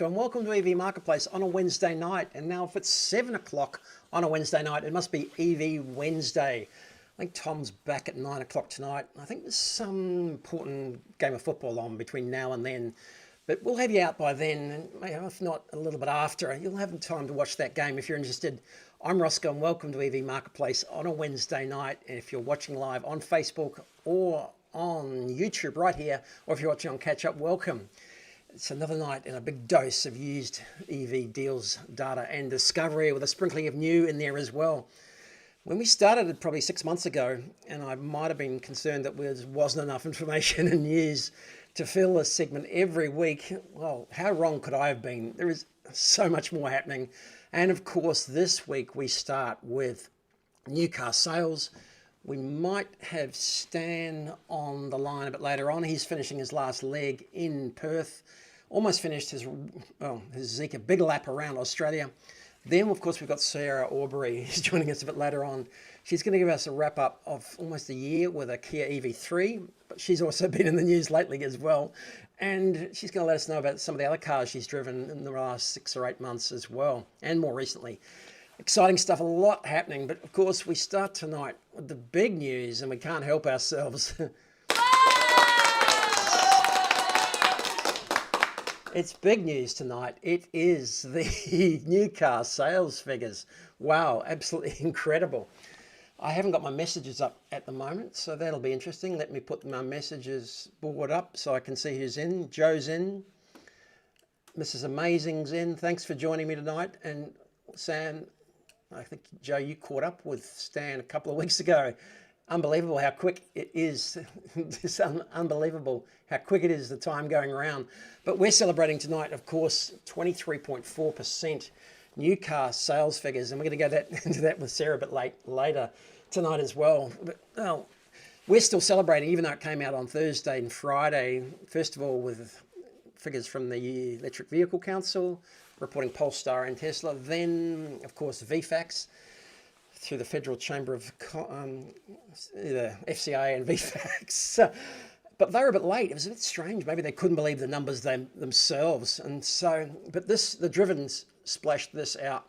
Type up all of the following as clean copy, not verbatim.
Rosco and welcome to EV Marketplace on a Wednesday night. And now if it's 7 o'clock on a Wednesday night, it must be EV Wednesday. I think Tom's back at 9 o'clock tonight. I think there's some important game of football on between now and then. But we'll have you out by then, and if not a little bit after. You'll have time to watch that game if you're interested. I'm Rosco and welcome to EV Marketplace on a Wednesday night. And if you're watching live on Facebook or on YouTube right here, or if you're watching on Catch Up, welcome. It's another night and a big dose of used EV deals, data and discovery with a sprinkling of new in there as well. When we started it probably 6 months ago, and I might have been concerned that there wasn't enough information and news to fill this segment every week. Well, how wrong could I have been? There is so much more happening. And of course, this week we start with new car sales. We might have Stan on the line a bit later on. He's finishing his last leg in Perth. Almost finished his Zika big lap around Australia. Then, of course, we've got Sarah Aubrey. Who's joining us a bit later on. She's going to give us a wrap up of almost a year with a Kia EV3, but she's also been in the news lately as well. And she's going to let us know about some of the other cars she's driven in the last 6 or 8 months as well, and more recently. Exciting stuff, a lot happening. But of course, we start tonight with the big news, and we can't help ourselves. It's big news tonight. It is the new car sales figures. Wow, absolutely incredible. I haven't got my messages up at the moment, so that'll be interesting. Let me put my messages board up so I can see who's in. Joe's in. Mrs. Amazing's in. Thanks for joining me tonight. And Sam, I think, Joe, you caught up with Stan a couple of weeks ago. Unbelievable how quick it is. It's unbelievable how quick it is, the time going around. But we're celebrating tonight, of course, 23.4% new car sales figures. And we're going to go into that with Sarah a bit later tonight as well. But, well, we're still celebrating, even though it came out on Thursday and Friday. First of all, with figures from the Electric Vehicle Council, reporting Polestar and Tesla. Then, of course, VFACTS, through the Federal Chamber of the FCA and VFACTS. But they were a bit late. It was a bit strange. Maybe they couldn't believe the numbers themselves. And so, but the Drivens splashed this out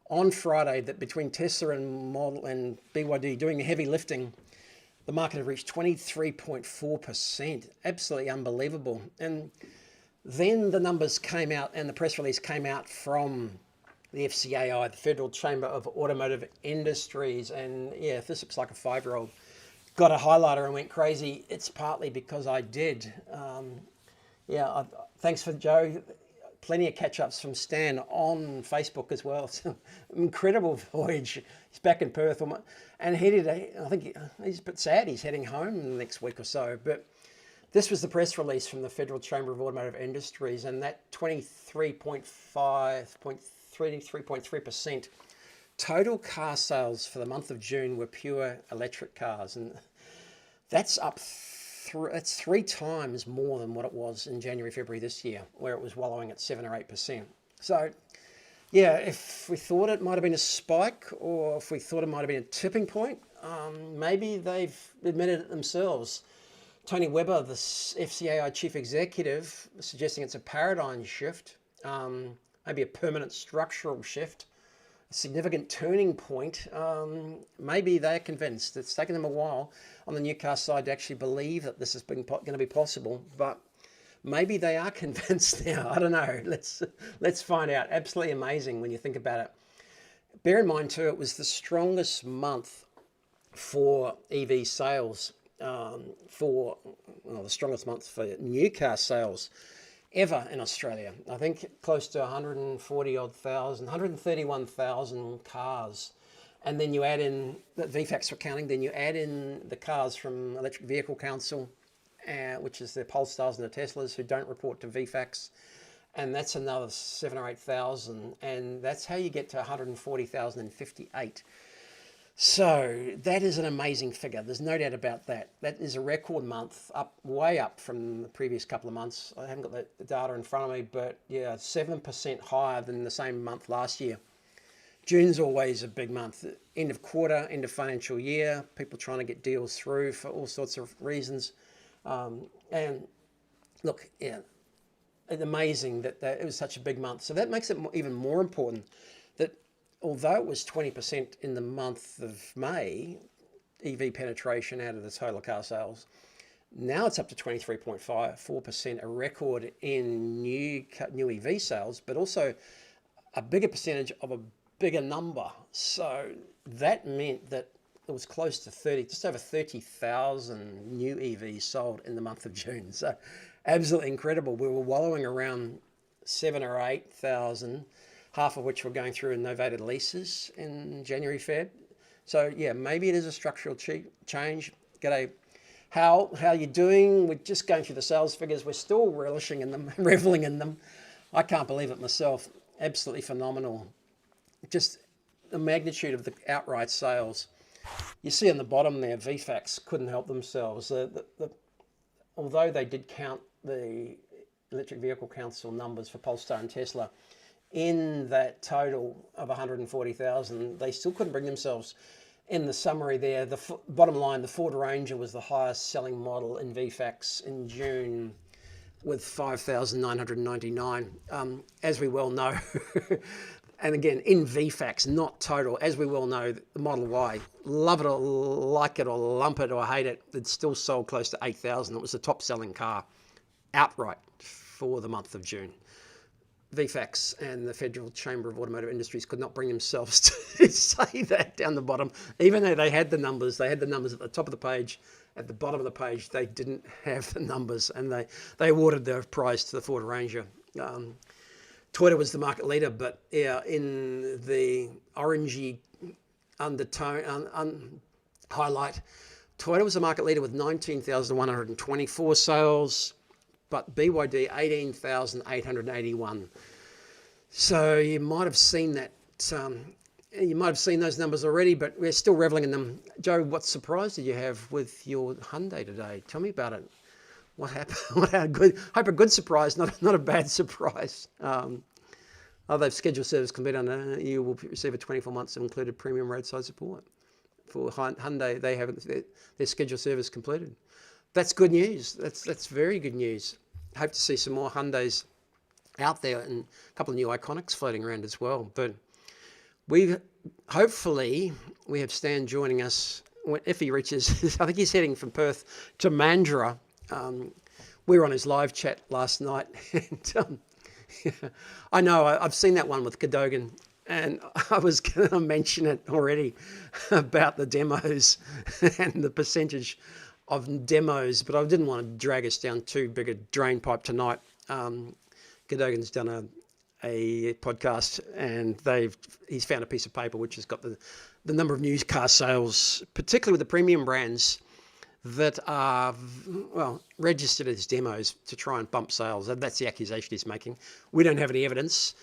on Friday that between Tesla and Model and BYD doing the heavy lifting, the market had reached 23.4%. Absolutely unbelievable. And then the numbers came out and the press release came out from the FCAI, the Federal Chamber of Automotive Industries. And yeah, if this looks like a 5-year-old got a highlighter and went crazy, it's partly because I did. Thanks for Joe. Plenty of catch-ups from Stan on Facebook as well. It's an incredible voyage. He's back in Perth. And I think he's a bit sad he's heading home in the next week or so. But this was the press release from the Federal Chamber of Automotive Industries, and that 23.3% total car sales for the month of June were pure electric cars, and that's up. It's 3 times more than what it was in January, February this year, where it was wallowing at 7 or 8%. So, yeah, if we thought it might have been a spike, or if we thought it might have been a tipping point, maybe they've admitted it themselves. Tony Webber, the FCAI chief executive, suggesting it's a paradigm shift, maybe a permanent structural shift, a significant turning point. Maybe they're convinced. It's taken them a while on the new car side to actually believe that this is going to be possible, but maybe they are convinced now. I don't know. Let's find out. Absolutely amazing when you think about it. Bear in mind too, it was the strongest month for EV sales, the strongest month for new car sales ever in Australia. I think close to 131,000 cars. And then you add in that VFACTS were counting, then you add in the cars from Electric Vehicle Council, which is the Polestars and the Teslas who don't report to VFACTS. And that's another 7 or 8,000. And that's how you get to 140,058. So that is an amazing figure. There's no doubt about that. That is a record month, way up from the previous couple of months. I haven't got the data in front of me, but yeah, 7% higher than the same month last year. June's always a big month. End of quarter, end of financial year, people trying to get deals through for all sorts of reasons. And look, yeah, amazing that it was such a big month. So that makes it even more important that although it was 20% in the month of May, EV penetration out of the total car sales, now it's up to 23.4%, a record in new EV sales, but also a bigger percentage of a bigger number. So that meant that it was close to just over 30,000 new EVs sold in the month of June. So absolutely incredible. We were wallowing around 7 or 8,000, half of which were going through in novated leases in January, Feb. So yeah, maybe it is a structural change. G'day. How you doing? We're just going through the sales figures. We're still relishing in them, reveling in them. I can't believe it myself. Absolutely phenomenal. Just the magnitude of the outright sales. You see on the bottom there, VFACTS couldn't help themselves. Although they did count the Electric Vehicle Council numbers for Polestar and Tesla, in that total of 140,000, they still couldn't bring themselves. In the summary there, the bottom line, the Ford Ranger was the highest selling model in VFACTS in June with 5,999. As we well know, and again, in VFACTS, not total, as we well know, the Model Y, love it or like it or lump it or hate it, it still sold close to 8,000. It was the top selling car outright for the month of June. VFACTS and the Federal Chamber of Automotive Industries could not bring themselves to say that down the bottom, even though they had the numbers. They had the numbers at the top of the page. At the bottom of the page, they didn't have the numbers, and they awarded the prize to the Ford Ranger. Toyota was the market leader, but yeah, in the orangey undertone highlight, Toyota was the market leader with 19,124 sales, but BYD 18,881. So you might have seen that. You might have seen those numbers already, but we're still reveling in them. Joe, what surprise did you have with your Hyundai today? Tell me about it. What happened? Hope a good surprise, not a bad surprise. They've scheduled service complete on. You will receive a 24 months of included premium roadside support. For Hyundai, they have their scheduled service completed. That's good news. That's very good news. Hope to see some more Hyundais out there and a couple of new Iconics floating around as well. But hopefully we have Stan joining us if he reaches. I think he's heading from Perth to Mandurah. We were on his live chat last night, and I know I've seen that one with Cadogan, and I was going to mention it already about the demos and the percentage of demos, but I didn't want to drag us down too big a drain pipe tonight. Cadogan's done a podcast, and he's found a piece of paper which has got the number of new car sales, particularly with the premium brands that are registered as demos to try and bump sales. That's the accusation he's making. We don't have any evidence.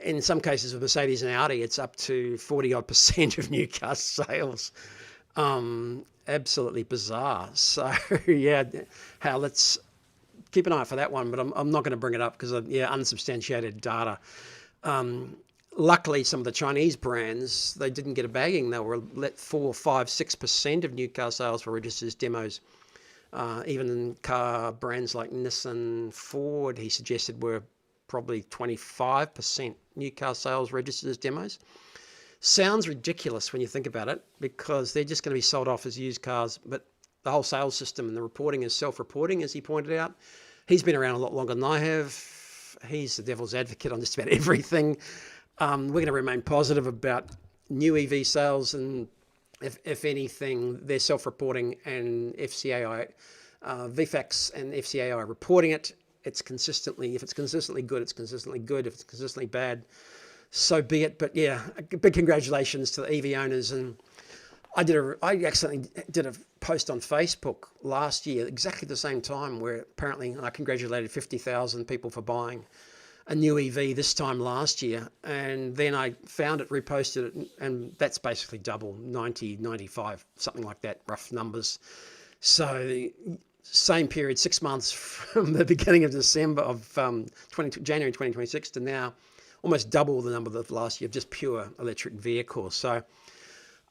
In some cases with Mercedes and Audi, it's up to 40% of new car sales. Absolutely bizarre. So yeah, Hal, let's keep an eye out for that one, but I'm not going to bring it up because unsubstantiated data. Luckily, some of the Chinese brands, they didn't get a bagging. They were let 4, 5, 6% of new car sales were registered as demos. Even in car brands like Nissan, Ford, he suggested were probably 25% new car sales registered as demos. Sounds ridiculous when you think about it, because they're just going to be sold off as used cars, but the whole sales system and the reporting is self-reporting, as he pointed out. He's been around a lot longer than I have. He's the devil's advocate on just about everything. We're going to remain positive about new EV sales, and if anything, they're self-reporting, and FCAI, VFACTS and FCAI are reporting it. If it's consistently good, it's consistently good. If it's consistently bad, so be it. But yeah, a big congratulations to the EV owners. And I accidentally did a post on Facebook last year, exactly the same time, where apparently I congratulated 50,000 people for buying a new EV this time last year. And then I found it, reposted it, and that's basically double, 90, 95, something like that, rough numbers. So the same period, 6 months from the beginning of December of January 2026 to now, almost double the number of last year of just pure electric vehicles. So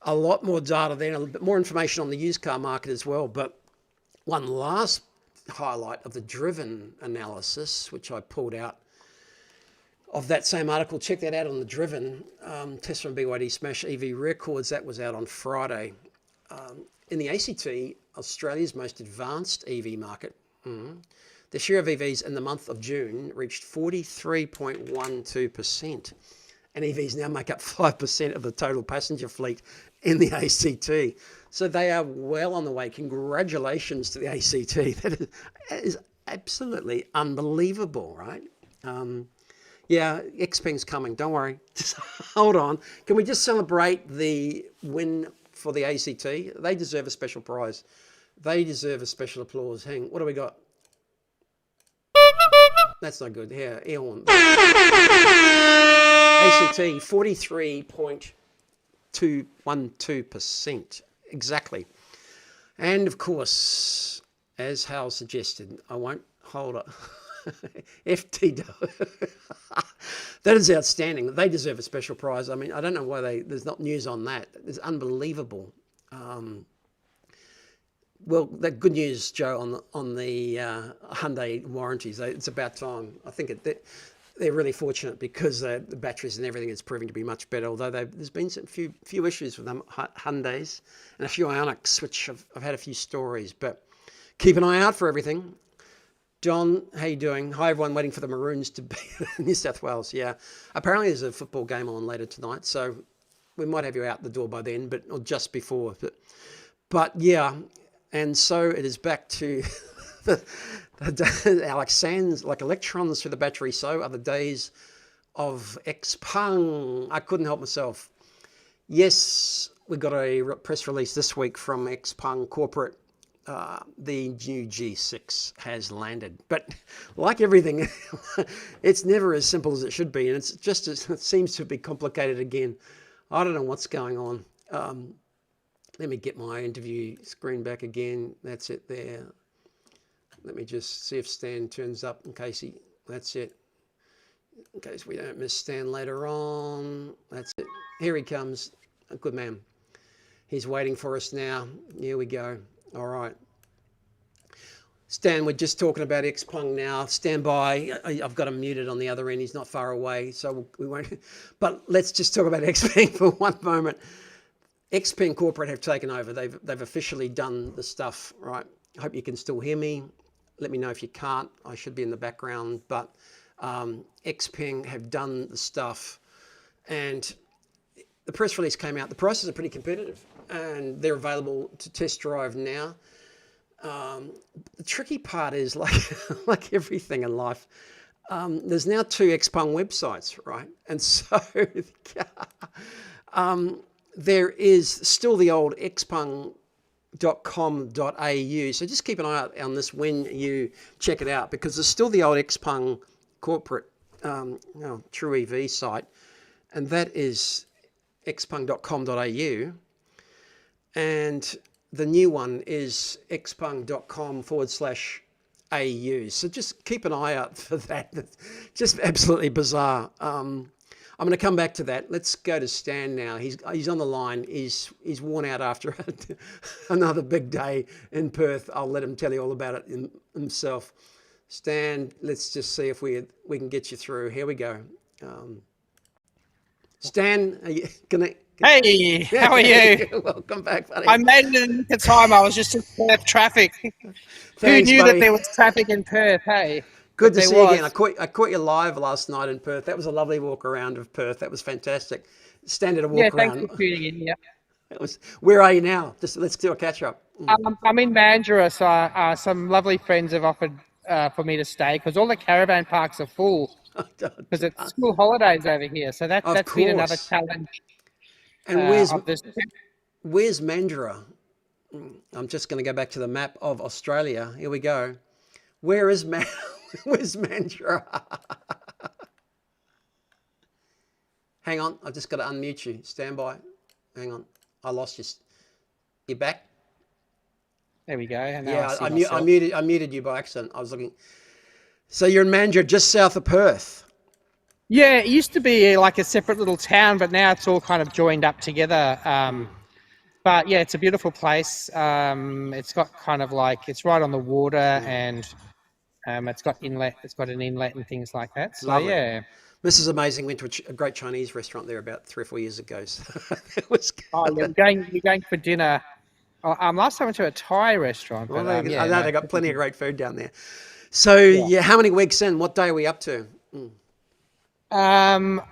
a lot more data there, a little bit more information on the used car market as well. But one last highlight of the driven analysis, which I pulled out of that same article. Check that out on the driven Tesla and BYD smash EV records. That was out on Friday. In the ACT, Australia's most advanced EV market, the share of EVs in the month of June reached 43.12%. And EVs now make up 5% of the total passenger fleet in the ACT. So they are well on the way. Congratulations to the ACT. That is absolutely unbelievable, right? Yeah, Xpeng's coming. Don't worry. Just hold on. Can we just celebrate the win for the ACT? They deserve a special prize. They deserve a special applause. Hang, what do we got? That's not good. Yeah, air horn. ACT 43.212%. Exactly. And of course, as Hal suggested, I won't hold it. FTW. That is outstanding. They deserve a special prize. I mean, I don't know why there's not news on that. It's unbelievable. Well, that good news, Joe, on the Hyundai warranties. It's about time. I think they're really fortunate because the batteries and everything is proving to be much better. Although there's been some few issues with them, Hyundais, and a few Ioniqs, which I've had a few stories. But keep an eye out for everything. John, how you doing? Hi, everyone waiting for the Maroons to be in New South Wales. Yeah, apparently there's a football game on later tonight, so we might have you out the door by then, or just before. But yeah. And so it is back to Alex Sands, like electrons through the battery. So are the days of Xpeng. I couldn't help myself. Yes, we got a press release this week from Xpeng Corporate. The new G6 has landed. But like everything, it's never as simple as it should be. And it seems to be complicated again. I don't know what's going on. Let me get my interview screen back again. That's it there. Let me just see if Stan turns up in case that's it. In case we don't miss Stan later on. That's it. Here he comes. A good man. He's waiting for us now. Here we go. All right. Stan, we're just talking about Xpeng now. Stand by. I've got him muted on the other end. He's not far away, so we won't. But let's just talk about Xpeng for one moment. Xpeng Corporate have taken over. They've officially done the stuff, right? I hope you can still hear me. Let me know if you can't. I should be in the background. But Xpeng have done the stuff. And the press release came out. The prices are pretty competitive. And they're available to test drive now. The tricky part is, like everything in life, there's now 2 Xpeng websites, right? And so there is still the old xpeng.com.au. So just keep an eye out on this when you check it out, because there's still the old Xpeng corporate True EV site, and that is xpeng.com.au. And the new one is xpeng.com/au. So just keep an eye out for that. That's just absolutely bizarre. I'm going to come back to that. Let's go to Stan now. He's on the line. He's worn out after another big day in Perth. I'll let him tell you all about it himself. Stan, let's just see if we can get you through. Here we go. Stan, are you gonna? Hey, how are you? Welcome back, buddy. I made it in the time. I was just in Perth traffic. Thanks, Who knew buddy. that there was traffic in Perth? Hey. Good to see you again. I caught you live last night in Perth. That was a lovely walk around of Perth. That was fantastic. Stan did a walk around. Thanks for tuning in. Yeah. Where are you now? Just let's do a catch up. I'm in Mandurah, so some lovely friends have offered for me to stay because all the caravan parks are full because it's school holidays over here. So that's been another challenge. And where's Mandurah? I'm just going to go back to the map of Australia. Here we go. Where's Mandurah? Hang on, I've just got to unmute you. Stand by. Hang on, I lost you. You back? There we go. And yeah, I muted you by accident. I was looking. So you're in Mandurah, just south of Perth. Yeah, it used to be like a separate little town, but now it's all kind of joined up together. But yeah, it's a beautiful place. It's got kind of like, it's right on the water, and it's got an inlet and things like that. So Lovely. yeah. This is amazing. Went to a great Chinese restaurant there about 3 or 4 years ago. So it was Oh, good. you're going for dinner. Oh, last time I went to a Thai restaurant, Well, but I yeah, know no. they got plenty of great food down there. So Yeah. yeah, how many weeks in? What day are we up to?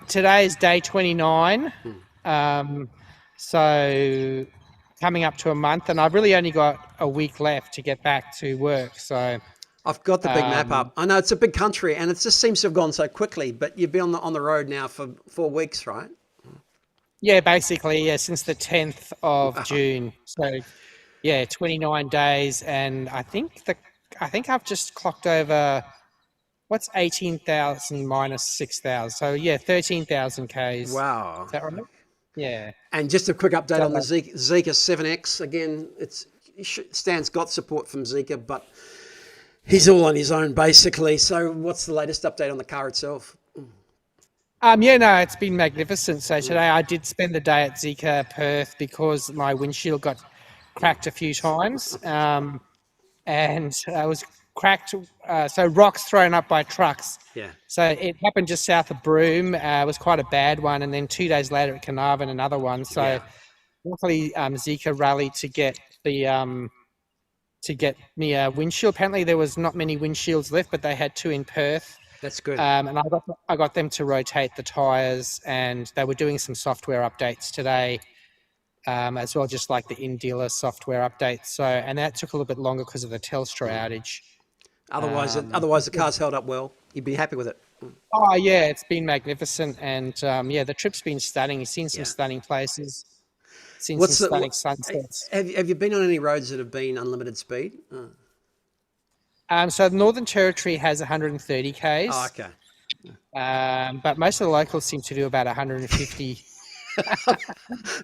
Today is day 29. Um, so coming up to a month, and I've really only got a week left to get back to work. So I've got the big map um, up. I know it's a big country, and it just seems to have gone so quickly. But you've been on the road now for 4 weeks, right? yeah, basically, yeah, since the 10th of Wow. June. So yeah, 29 days, and I think I've just clocked over. What's 18,000 minus 6,000? So yeah, 13,000 Ks. Is Wow. that right? Yeah. And just a quick update So on the Zika 7X. Again, Stan's got support from Zika, but he's all on his own basically. So what's the latest update on the car itself? yeah, no, it's been magnificent. So today I did spend the day at Zika Perth because my windshield got cracked a few times, and it was cracked. So rocks thrown up by trucks. Yeah. So it happened just south of Broome. It was quite a bad one, and then 2 days later at Carnarvon, another one. So Yeah. luckily, Zika rallied to get me a windshield. Apparently, there was not many windshields left, but they had two in Perth. That's good. And I got them to rotate the tyres, and they were doing some software updates today, as well, just like the in-dealer software updates. So, and that took a little bit longer because of the Telstra outage. Otherwise the car's held up well. You'd be happy with it. Oh yeah, it's been magnificent, and yeah, the trip's been stunning. You've seen some Yeah. stunning places, seen What's some the, stunning what, sunsets. have you been on any roads that have been unlimited speed? So the Northern Territory has 130 Oh, Ks, okay. but most of the locals seem to do about 150.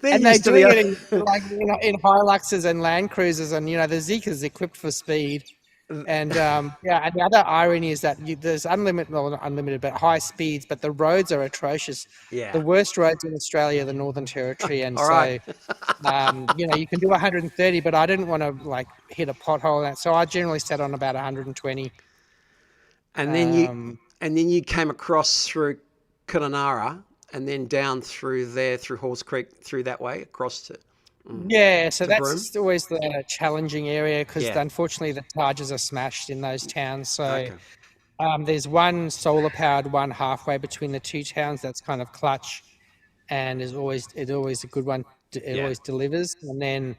They're And they're used to the doing it other. in like in Hiluxes and Land Cruisers, and the Zika's equipped for speed. And yeah, and the other irony is that there's unlimited, well, not unlimited, but high speeds, but the roads are atrocious. Yeah. The worst roads in Australia are the Northern Territory, and All so right. you can do 130, but I didn't want to like hit a pothole, and so I generally set on about 120. And then you Um, and then you came across through Kununurra and then down through there through Halls Creek through that way across Yeah, so to Broome. that's always the challenging area because Yeah. unfortunately the chargers are smashed in those towns. So Okay. there's one solar powered one halfway between the two towns that's kind of clutch, and it's always a good one. It Yeah. always delivers. And then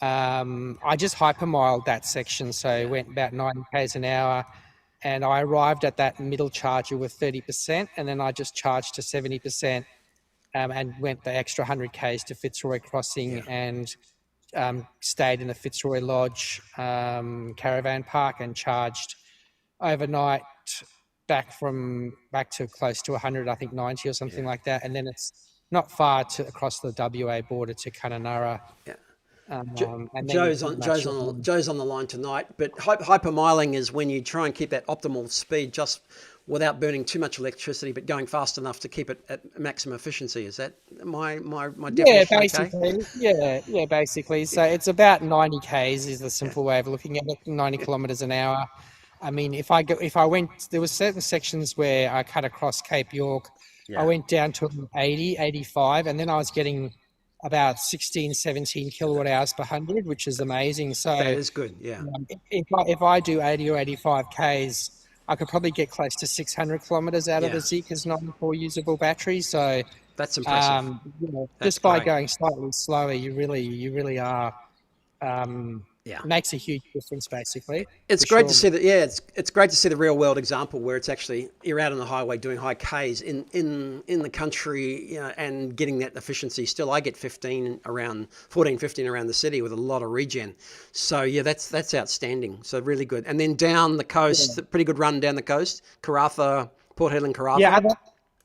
I just hypermiled that section, so went about 90 k's an hour, and I arrived at that middle charger with 30%, and then I just charged to 70%. And went the extra 100 k's to Fitzroy Crossing, Yeah. and stayed in the Fitzroy Lodge caravan park and charged overnight back to close to 100, I think 90 or something Yeah. like that. And then it's not far to across the WA border to Kununurra. Yeah. And then you pretty much Joe's on the line tonight, but hypermiling is when you try and keep that optimal speed just without burning too much electricity, but going fast enough to keep it at maximum efficiency. Is that my yeah, definition? Okay. basically, yeah, basically. So it's about 90 k's is the simple way of looking at it. 90 kilometers an hour. I mean, if I went, there were certain sections where I cut across Cape York. I Yeah. went down to 80, 85, and then I was getting about 16, 17 kilowatt hours per 100, which is amazing. So That is good. Yeah. if I do 80 or 85 k's, I could probably get close to 600 kilometers out of Yeah. the Zeeker's 94 usable battery. So That's impressive. That's just by great. going slightly slower, you really are. Yeah. Makes a huge difference, basically. It's For great to sure. see that. Yeah, it's great to see the real world example where it's actually you're out on the highway doing high Ks in the country, and getting that efficiency. Still, I get 14, 15 around the city with a lot of regen. So yeah, that's outstanding. So really good. And then down the coast, pretty good run down the coast. Karratha, Port Hedland, Karratha. Yeah,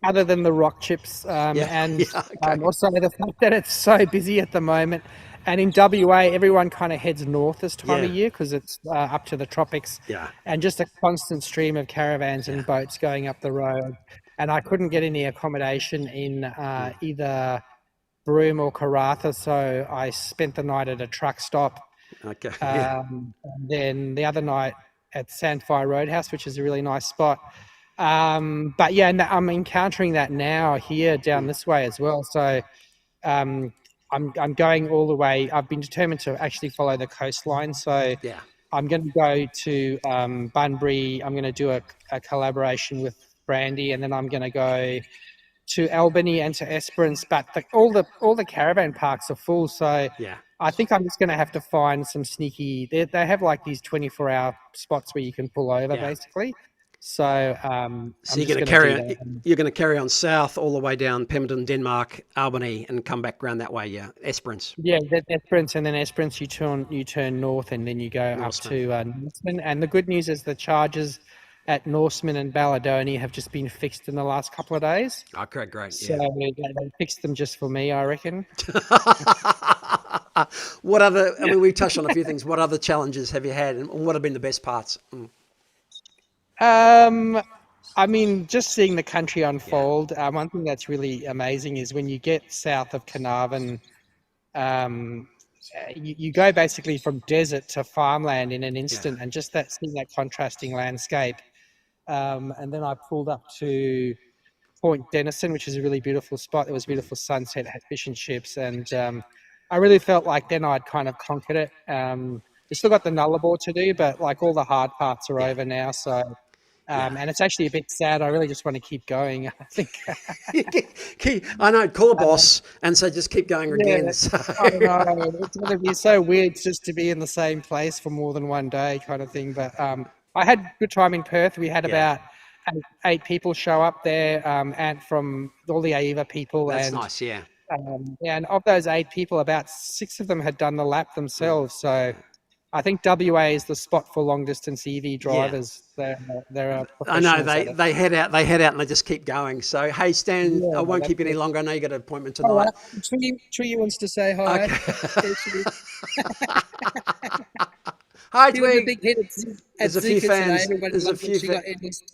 other than the rock chips, Yeah, and yeah, okay. also the fact that it's so busy at the moment. And in WA, everyone kind of heads north this time of Yeah. year because it's up to the tropics. Yeah. And just a constant stream of caravans and boats going up the road. And I couldn't get any accommodation in either Broome or Karratha, so I spent the night at a truck stop. Okay. Yeah. And then the other night at Sandfire Roadhouse, which is a really nice spot. But yeah, I'm encountering that now here down this way as well. So um, I'm going all the way. I've been determined to actually follow the coastline. So Yeah. I'm going to go to Bunbury. I'm going to do a collaboration with Brandy, and then I'm going to go to Albany and to Esperance. But all the caravan parks are full, so Yeah. I think I'm just going to have to find some sneaky. They have like these 24-hour spots where you can pull over, Yeah. basically. So So I'm just going to do that. you're going to carry on south all the way down Pemberton, Denmark, Albany, and come back around that way. Yeah. Esperance, Yeah, Esperance, and then Esperance, you turn north, and then you go up Norseman. to Norseman. And the good news is the charges at Norseman and Balladoni have just been fixed in the last couple of days. Okay, great. So Yeah. they fixed them just for me, I reckon. What other? I mean, we've touched on a few things. What other challenges have you had, and what have been the best parts? I mean, just seeing the country unfold. One thing that's really amazing is when you get south of Carnarvon, um, you go basically from desert to farmland in an instant, and just seeing that contrasting landscape. And then I pulled up to Point Denison, which is a really beautiful spot. There was a beautiful sunset, had fish and chips, and I really felt like then I'd kind of conquered it. We still got the Nullarbor to do, but like all the hard parts are over now. So, and it's actually a bit sad. I really just want to keep going. I think. I know, call a boss and say just keep going again. So. I know it's going to be so weird just to be in the same place for more than one day, kind of thing. But I had a good time in Perth. We had about eight people show up there, and from all the AEVA people. That's and nice, yeah. And of those eight people, about six of them had done the lap themselves. So I think WA is the spot for long distance EV drivers. They're I know professionals. they head out and they just keep going. So hey, Stan, I won't keep you any longer. I know you got an appointment tonight. All right. Tree wants to say hi. Okay. Hi, Twig. The big hit There's a few fans. There's a few fans.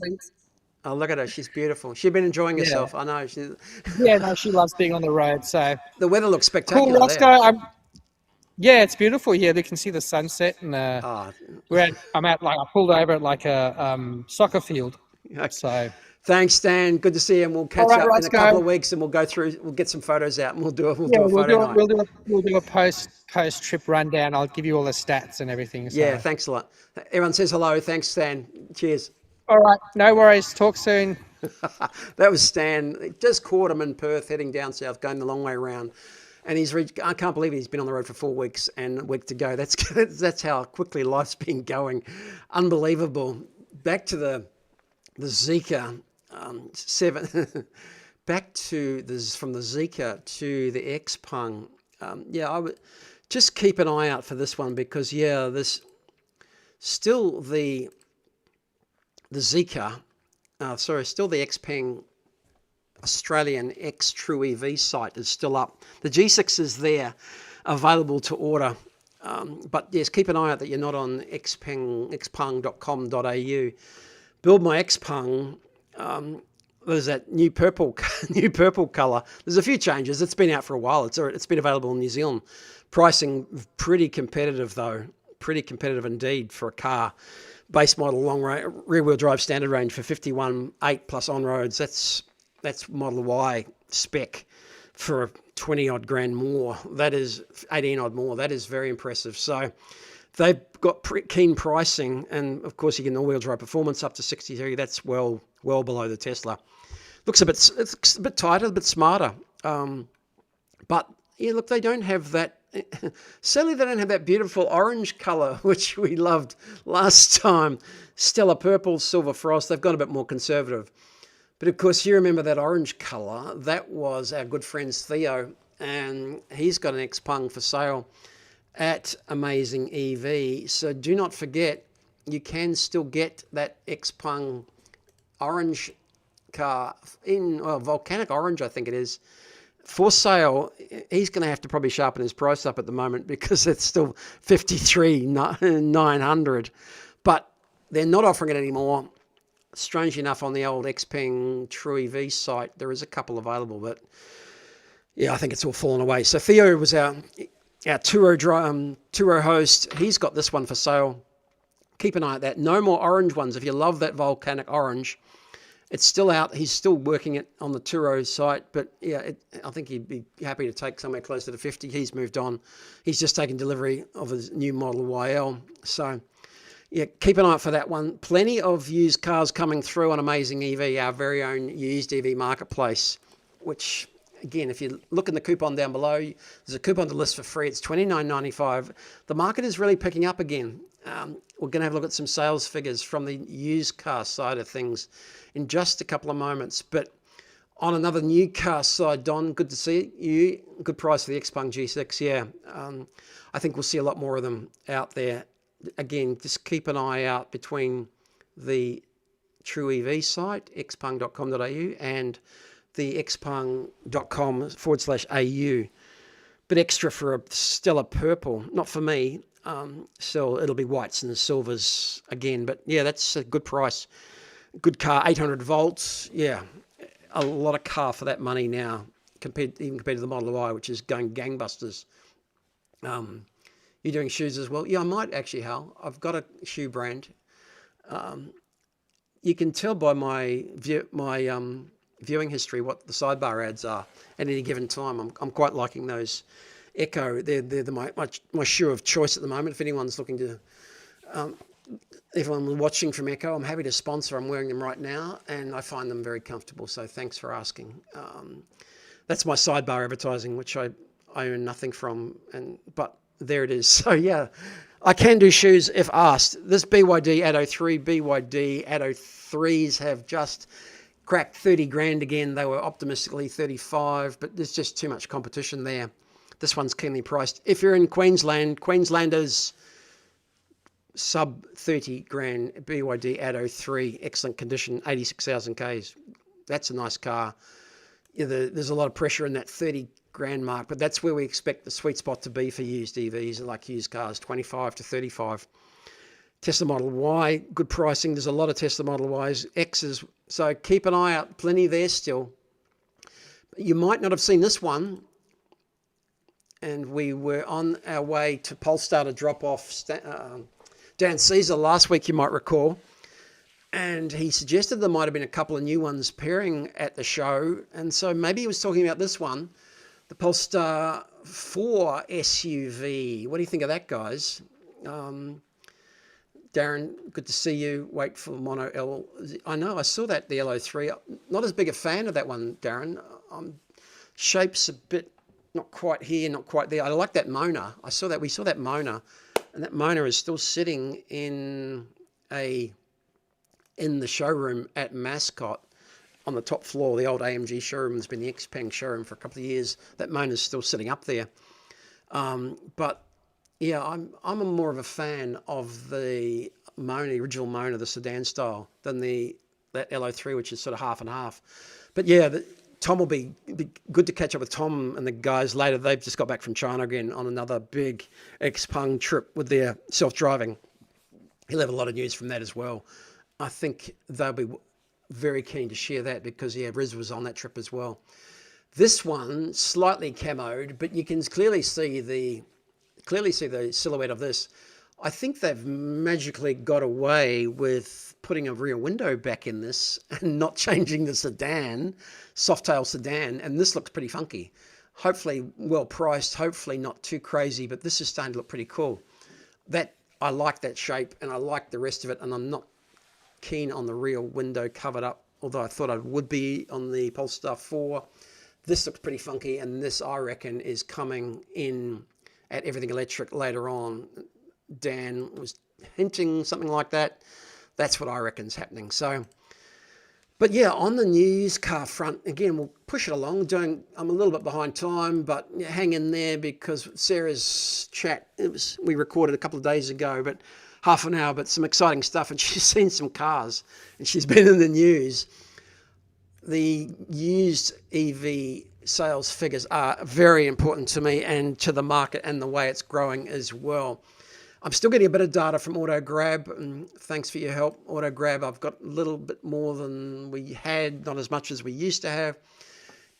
Oh, look at her. She's beautiful. She's been enjoying herself. I know. Yeah, no, she loves being on the road. So the weather looks spectacular. Cool, Rosco. Yeah, it's beautiful here. You can see the sunset, and I pulled over at like a soccer field. Okay. So thanks, Stan. Good to see you. And we'll catch up in a couple of weeks, and we'll go through. We'll get some photos out, and we'll do a photo night. We'll do a post trip rundown. I'll give you all the stats and everything. So. Yeah, thanks a lot. Everyone says hello. Thanks, Stan. Cheers. All right, no worries. Talk soon. That was Stan. Just caught him in Perth, heading down south, going the long way around. And I can't believe he's been on the road for 4 weeks and a week to go. That's how quickly life's been going. Unbelievable. Back to the Zika 7. Back to from the Zika to the Xpeng. I would just keep an eye out for this one because this still the Zika. Still the Xpeng Australian X True EV site is still up. The G6 is there, available to order. But yes, keep an eye out that you're not on xpeng.com.au. Build My Xpeng. There's that new purple colour. There's a few changes. It's been out for a while. It's been available in New Zealand. Pricing pretty competitive though. Pretty competitive indeed for a car. Base model long range, rear wheel drive standard range for 51.8 plus on roads. That's Model Y spec for 20 odd grand more. That is 18 odd more. That is very impressive. So they've got keen pricing, and of course you get an all-wheel drive performance up to 63. That's well below the Tesla. It's a bit tighter, a bit smarter. But yeah, look, they don't have that. Sadly, they don't have that beautiful orange colour, which we loved last time. Stellar purple, silver frost. They've gone a bit more conservative. But of course, you remember that orange colour. That was our good friend Theo, and he's got an Xpeng for sale at AmazingEV. So do not forget, you can still get that Xpeng orange car volcanic orange, I think it is, for sale. He's going to have to probably sharpen his price up at the moment because it's still 53,900. But they're not offering it anymore. Strangely enough, on the old Xpeng True EV site, there is a couple available, but Yeah, I think it's all fallen away. So Theo was our Turo host. He's got this one for sale. Keep an eye on that. No more orange ones. If you love that volcanic orange, it's still out. He's still working it on the Turo site, but yeah, I think he'd be happy to take somewhere closer to 50. He's moved on. He's just taken delivery of his new model YL. So yeah, keep an eye out for that one. Plenty of used cars coming through on Amazing EV, our very own used EV marketplace, which again, if you look in the coupon down below, there's a coupon to list for free. It's $29.95. The market is really picking up again. We're going to have a look at some sales figures from the used car side of things in just a couple of moments. But on another new car side, Don, good to see you. Good price for the Xpeng G6. Yeah, I think we'll see a lot more of them out there. Again, just keep an eye out between the True EV site, xpeng.com.au, and the xpeng.com/au. Bit extra for a stellar purple. Not for me. So it'll be whites and silvers again. But yeah, that's a good price. Good car, 800 volts. Yeah, a lot of car for that money now, compared to the Model Y, which is going gangbusters. You're doing shoes as well? Yeah, I might actually, Hal. I've got a shoe brand. You can tell by my viewing history what the sidebar ads are at any given time. I'm quite liking those. Echo, they're my shoe of choice at the moment. If anyone's looking to, everyone watching from Echo, I'm happy to sponsor. I'm wearing them right now, and I find them very comfortable. So thanks for asking. That's my sidebar advertising, which I earn nothing from, but there it is. So yeah, I can do shoes if asked. This BYD Atto 3, BYD Atto 3s have just cracked 30 grand again. They were optimistically 35, but there's just too much competition there. This one's keenly priced. If you're in Queensland, Queenslanders sub 30 grand BYD Atto 3, excellent condition, 86,000 Ks. That's a nice car. Yeah, there's a lot of pressure in that 30 grand mark, but that's where we expect the sweet spot to be for used EVs, like used cars, 25 to 35. Tesla Model Y, good pricing. There's a lot of Tesla Model Ys, X's, so keep an eye out. Plenty there still. You might not have seen this one, and we were on our way to Polestar to drop off Dan Caesar last week, you might recall. And he suggested there might have been a couple of new ones pairing at the show. And so maybe he was talking about this one, the Polestar 4 SUV. What do you think of that, guys? Darren, good to see you. Wait for Mono L. I know, I saw that, the L03. Not as big a fan of that one, Darren. Shape's a bit not quite here, not quite there. I like that Mona. We saw that Mona. And that Mona is still sitting in the showroom at Mascot on the top floor. The old AMG showroom has been the Xpeng showroom for a couple of years. That Mona's still sitting up there. But yeah, I'm more of a fan of the Mona, original Mona, the sedan style, than that L03, which is sort of half and half. But yeah, Tom will be good to catch up with Tom and the guys later. They've just got back from China again on another big Xpeng trip with their self-driving. He'll have a lot of news from that as well. I think they'll be very keen to share that because, yeah, Riz was on that trip as well. This one, slightly camoed, but you can clearly see the silhouette of this. I think they've magically got away with putting a rear window back in this and not changing the sedan, soft-tail sedan, and this looks pretty funky. Hopefully well priced, hopefully not too crazy, but this is starting to look pretty cool. I like that shape and I like the rest of it, and I'm not keen on the rear window covered up, although I thought I would be on the Polestar 4. This looks pretty funky, and this, I reckon, is coming in at Everything Electric later on. Dan was hinting something like that. That's what I reckon is happening. So, but yeah, on the used car front, again, we'll push it along. I'm a little bit behind time, but hang in there because Sarah's chat, we recorded a couple of days ago, but half an hour, but some exciting stuff, and she's seen some cars, and she's been in the news. The used EV sales figures are very important to me and to the market and the way it's growing as well. I'm still getting a bit of data from AutoGrab, and thanks for your help, AutoGrab. I've got a little bit more than we had, not as much as we used to have.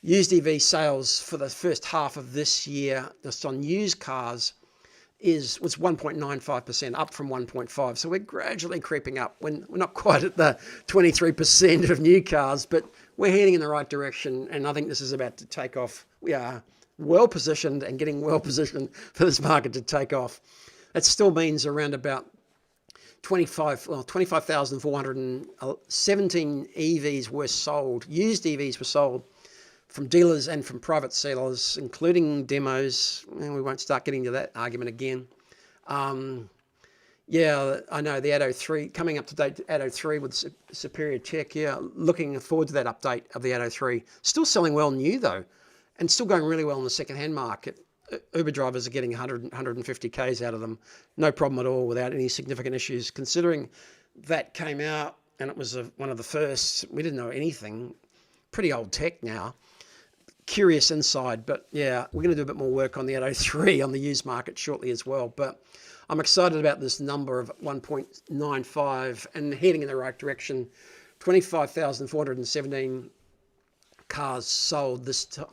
used EV sales for the first half of this year, just on used cars, was 1.95%, up from 1.5. So we're gradually creeping up. We're not quite at the 23% of new cars, but we're heading in the right direction. And I think this is about to take off. We are well positioned and getting well positioned for this market to take off. That still means around about 25,417 EVs were sold, used EVs were sold from dealers and from private sellers, including demos. And we won't start getting to that argument again. Yeah, I know the Atto 3, coming up to date, Atto 3 with superior tech. Yeah, looking forward to that update of the Atto 3. Still selling well new though, and still going really well in the second-hand market. Uber drivers are getting 100, 150 Ks out of them. No problem at all without any significant issues. Considering that came out and it was one of the first, we didn't know anything. Pretty old tech now. Curious inside, but yeah, we're going to do a bit more work on the Atto 3 on the used market shortly as well. But I'm excited about this number of 1.95 and heading in the right direction. 25,417 cars sold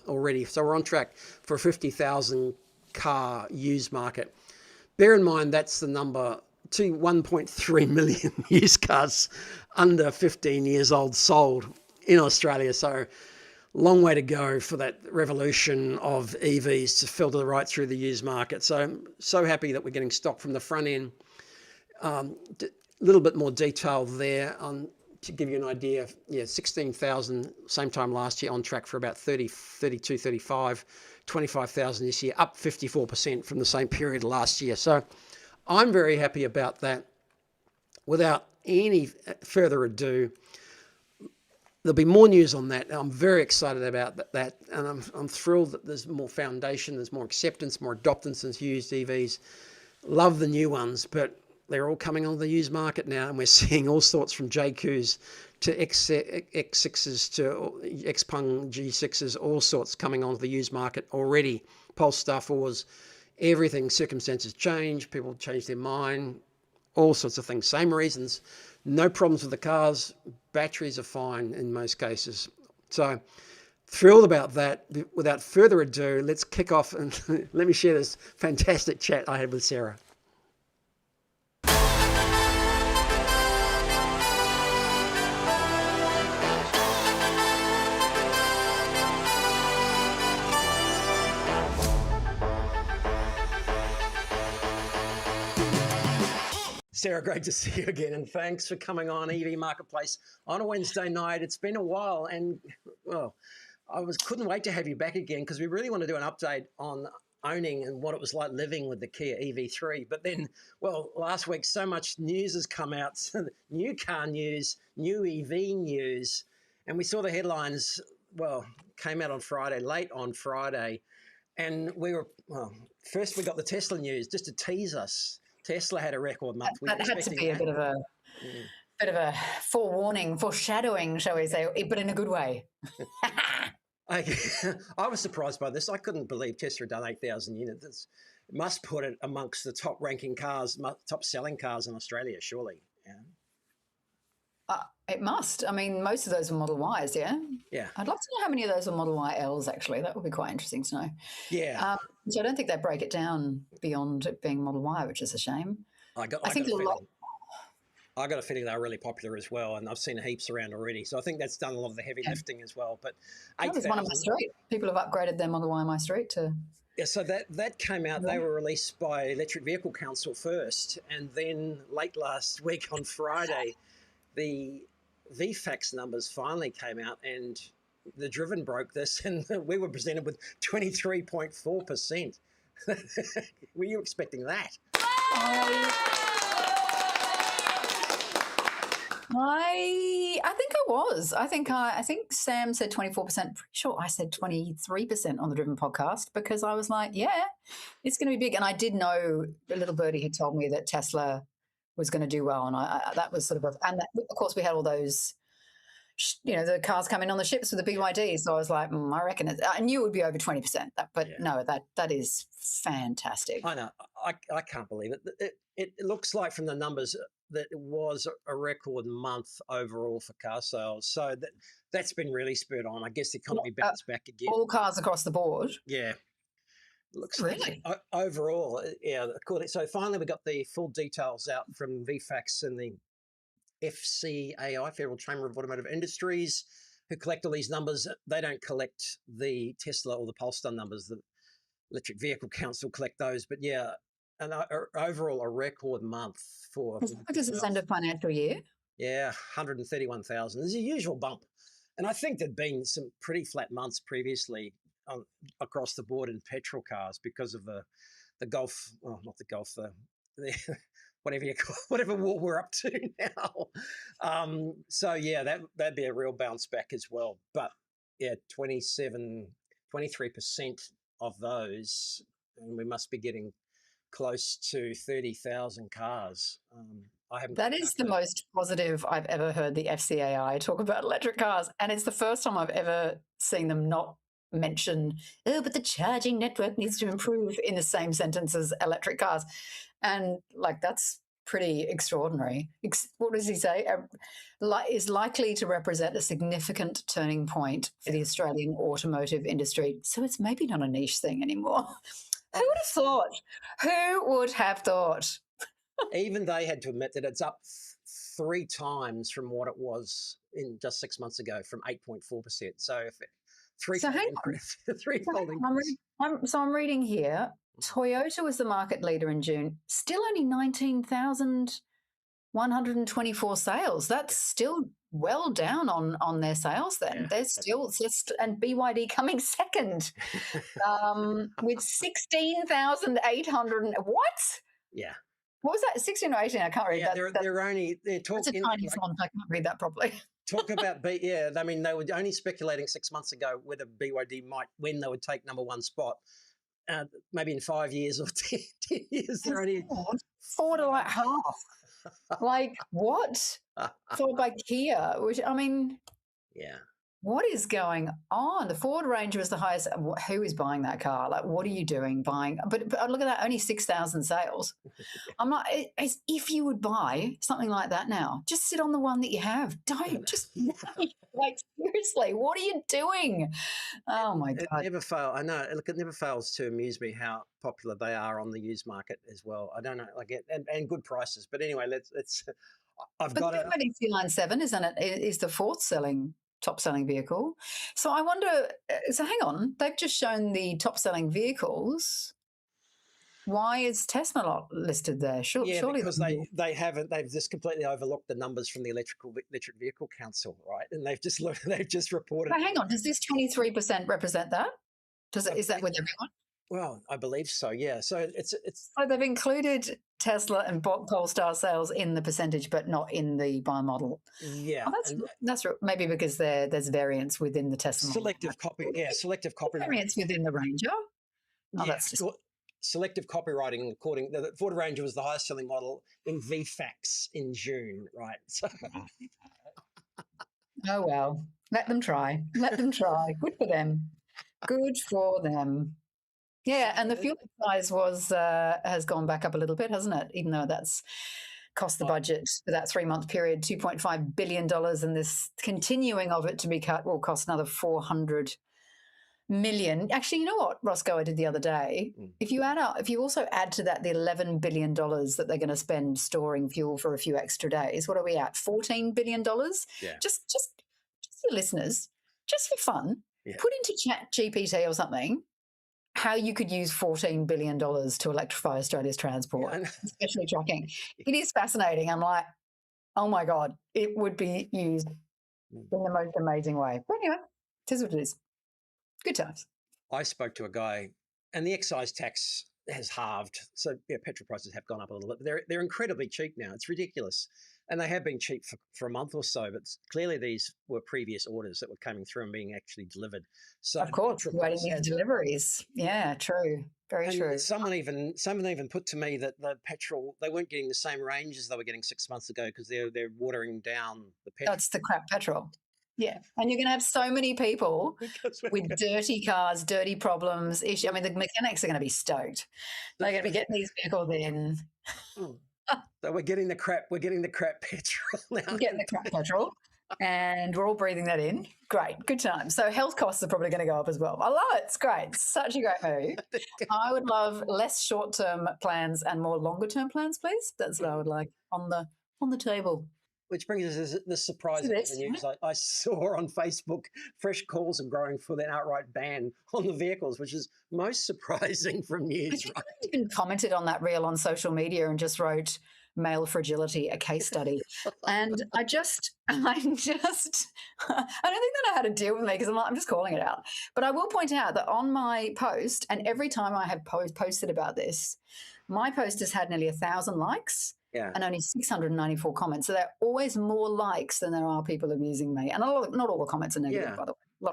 already. So we're on track for a 50,000 car used market. Bear in mind, that's the number to 1.3 million used cars under 15 years old sold in Australia. So long way to go for that revolution of EVs to filter right through the used market. So I'm so happy that we're getting stock from the front end. A little bit more detail there to give you an idea. Yeah, 16,000 same time last year, on track for about 30, 32, 35, 25,000 this year, up 54% from the same period last year. So I'm very happy about that. Without any further ado, there'll be more news on that. I'm very excited about that, and I'm thrilled that there's more foundation, there's more acceptance, more adoptance in used EVs. Love the new ones, but they're all coming on the used market now, and we're seeing all sorts from JQs to X6s to Xpeng G6s, all sorts coming onto the used market already. Polestar 4s, everything. Circumstances change, people change their mind, all sorts of things. Same reasons. No problems with the cars. Batteries are fine in most cases. So thrilled about that. Without further ado, let's kick off and let me share this fantastic chat I had with Sarah. Sarah, great to see you again, and thanks for coming on EV Marketplace on a Wednesday night. It's been a while, and well, couldn't wait to have you back again because we really want to do an update on owning and what it was like living with the Kia EV3. But then, well, last week so much news has come out, new car news, new EV news, and we saw the headlines. Well, came out on Friday, late on Friday, and first we got the Tesla news just to tease us. Tesla had a record month. That had to be a bit of a forewarning, foreshadowing, shall we say, but in a good way. I was surprised by this. I couldn't believe Tesla had done 8,000 units. It must put it amongst the top ranking cars, top selling cars in Australia, surely. Yeah. It must. I mean, most of those were Model Ys, yeah? Yeah. I'd love to know how many of those were Model Y Ls, actually. That would be quite interesting to know. Yeah. So I don't think they break it down beyond it being Model Y, which is a shame. I got a feeling they're really popular as well, and I've seen heaps around already. So I think that's done a lot of the heavy lifting as well. But there's one on my street. People have upgraded their Model Y on my street to... Yeah, so that came out. They were released by Electric Vehicle Council first, and then late last week on Friday, the VFAX numbers finally came out, and the Driven broke this, and we were presented with 23.4%. Were you expecting that? I think I was. I think Sam said 24%. Pretty sure I said 23% on the Driven podcast because I was like, yeah, it's going to be big. And I did know the little birdie had told me that Tesla was going to do well, and that was sort of and of course we had all those, the cars coming on the ships with the BYD. So I was like, I reckon I knew it would be over 20%. No, that is fantastic. I know. I can't believe it. It looks like from the numbers that it was a record month overall for car sales. So that's been really spurred on. I guess the economy bounced back again. All cars across the board. Yeah. Looks really overall, yeah. So finally, we got the full details out from VFAX and the FCAI, Federal Chamber of Automotive Industries, who collect all these numbers. They don't collect the Tesla or the Polestar numbers. The Electric Vehicle Council collect those. But yeah, and overall a record month for. What is this end of financial year? Yeah, 131,000. There's a usual bump, and I think there'd been some pretty flat months previously across the board in petrol cars because of the Gulf, well, not the Gulf, the whatever war we're up to now. So yeah, that'd be a real bounce back as well. But yeah, 23% of those, and we must be getting close to 30,000 cars. I haven't. That is the most positive I've ever heard the FCAI talk about electric cars, and it's the first time I've ever seen them not mention, oh, but the charging network needs to improve in the same sentence as electric cars. And like, that's pretty extraordinary. What does he say? Is likely to represent a significant turning point for the Australian automotive industry. So it's maybe not a niche thing anymore. Who would have thought? Who would have thought? Even they had to admit that it's up 3 times from what it was in just 6 months ago, from 8.4%. So if threefold increase. So I'm reading here, Toyota was the market leader in June, still only 19,124 sales. That's still well down on their sales then. They're still just, and BYD coming second with 16,800. What? Yeah. What was that? 16 or 18? I can't read that. They're talking. It's a tiny font. I can't read that properly. Talk about I mean, they were only speculating 6 months ago whether BYD might win. They would take number 1 spot. Maybe in 5 years or 10 years, they're only four to like half. Like what? Followed by Kia, which I mean, yeah. What is going on? The Ford Ranger was the highest. Who is buying that car? Like, what are you doing buying? But look at that, only 6,000 sales. I'm not, as if you would buy something like that now, just sit on the one that you have. Don't just, like, seriously, what are you doing? Oh my God. It never fails. I know. Look, it never fails to amuse me how popular they are on the used market as well. I don't know, like it, and good prices. But anyway, I've got it. The Line 7, isn't it? Is the top selling vehicle. So I wonder, so hang on, they've just shown the top selling vehicles. Why is Tesla not listed there? Surely because they've just completely overlooked the numbers from the Electric Vehicle Council, right? And they've just reported. But hang on, does this 23% represent that? Is that with everyone? Well, I believe so, yeah. So it's so they've included Tesla and Polestar sales in the percentage, but not in the buy model. Yeah, that's maybe because there's variance within the Tesla. Selective copyright. Variance within the Ranger. Oh, that's just... Selective copywriting. According the Ford Ranger was the highest selling model in VFAX in June, right? So. Oh well, let them try. Let them try. Good for them. Good for them. Yeah, and the fuel price has gone back up a little bit, hasn't it? Even though that's cost the budget for that 3-month period $2.5 billion, and this continuing of it to be cut will cost another $400 million. Actually, you know what, Rosco, I did the other day? If you also add to that the $11 billion that they're going to spend storing fuel for a few extra days, what are we at? $14 billion? Yeah. Just for listeners, just for fun, put into ChatGPT or something how you could use $14 billion to electrify Australia's transport, especially trucking. It is fascinating. I'm like, oh my God, it would be used in the most amazing way. But anyway, it is what it is. Good times. I spoke to a guy, and the excise tax has halved. So petrol prices have gone up a little bit, but they're incredibly cheap now. It's ridiculous. And they have been cheap for a month or so, but clearly these were previous orders that were coming through and being actually delivered. So of course, waiting for deliveries. Yeah, true. Very true. Someone even put to me that the petrol, they weren't getting the same range as they were getting 6 months ago because they're watering down the petrol. That's the crap petrol. Yeah, and you're going to have so many people with dirty cars, dirty problems, issue. I mean, the mechanics are going to be stoked. They're going to be getting these vehicles in. So we're getting the crap petrol now. We're getting the crap petrol, and we're all breathing that in. Great, good time. So health costs are probably going to go up as well. I love it. It's great. It's such a great move. I would love less short-term plans and more longer-term plans, please. That's what I would like on the table. Which brings us to the surprising news. I saw on Facebook fresh calls are growing for that outright ban on the vehicles, which is most surprising from news. I even commented on that reel on social media and just wrote male fragility, a case study. And I don't think they know how to deal with me because I'm just calling it out. But I will point out that on my post, and every time I have posted about this, my post has had nearly 1,000 likes. Yeah. And only 694 comments. So there are always more likes than there are people abusing me. And not all the comments are negative, by the way.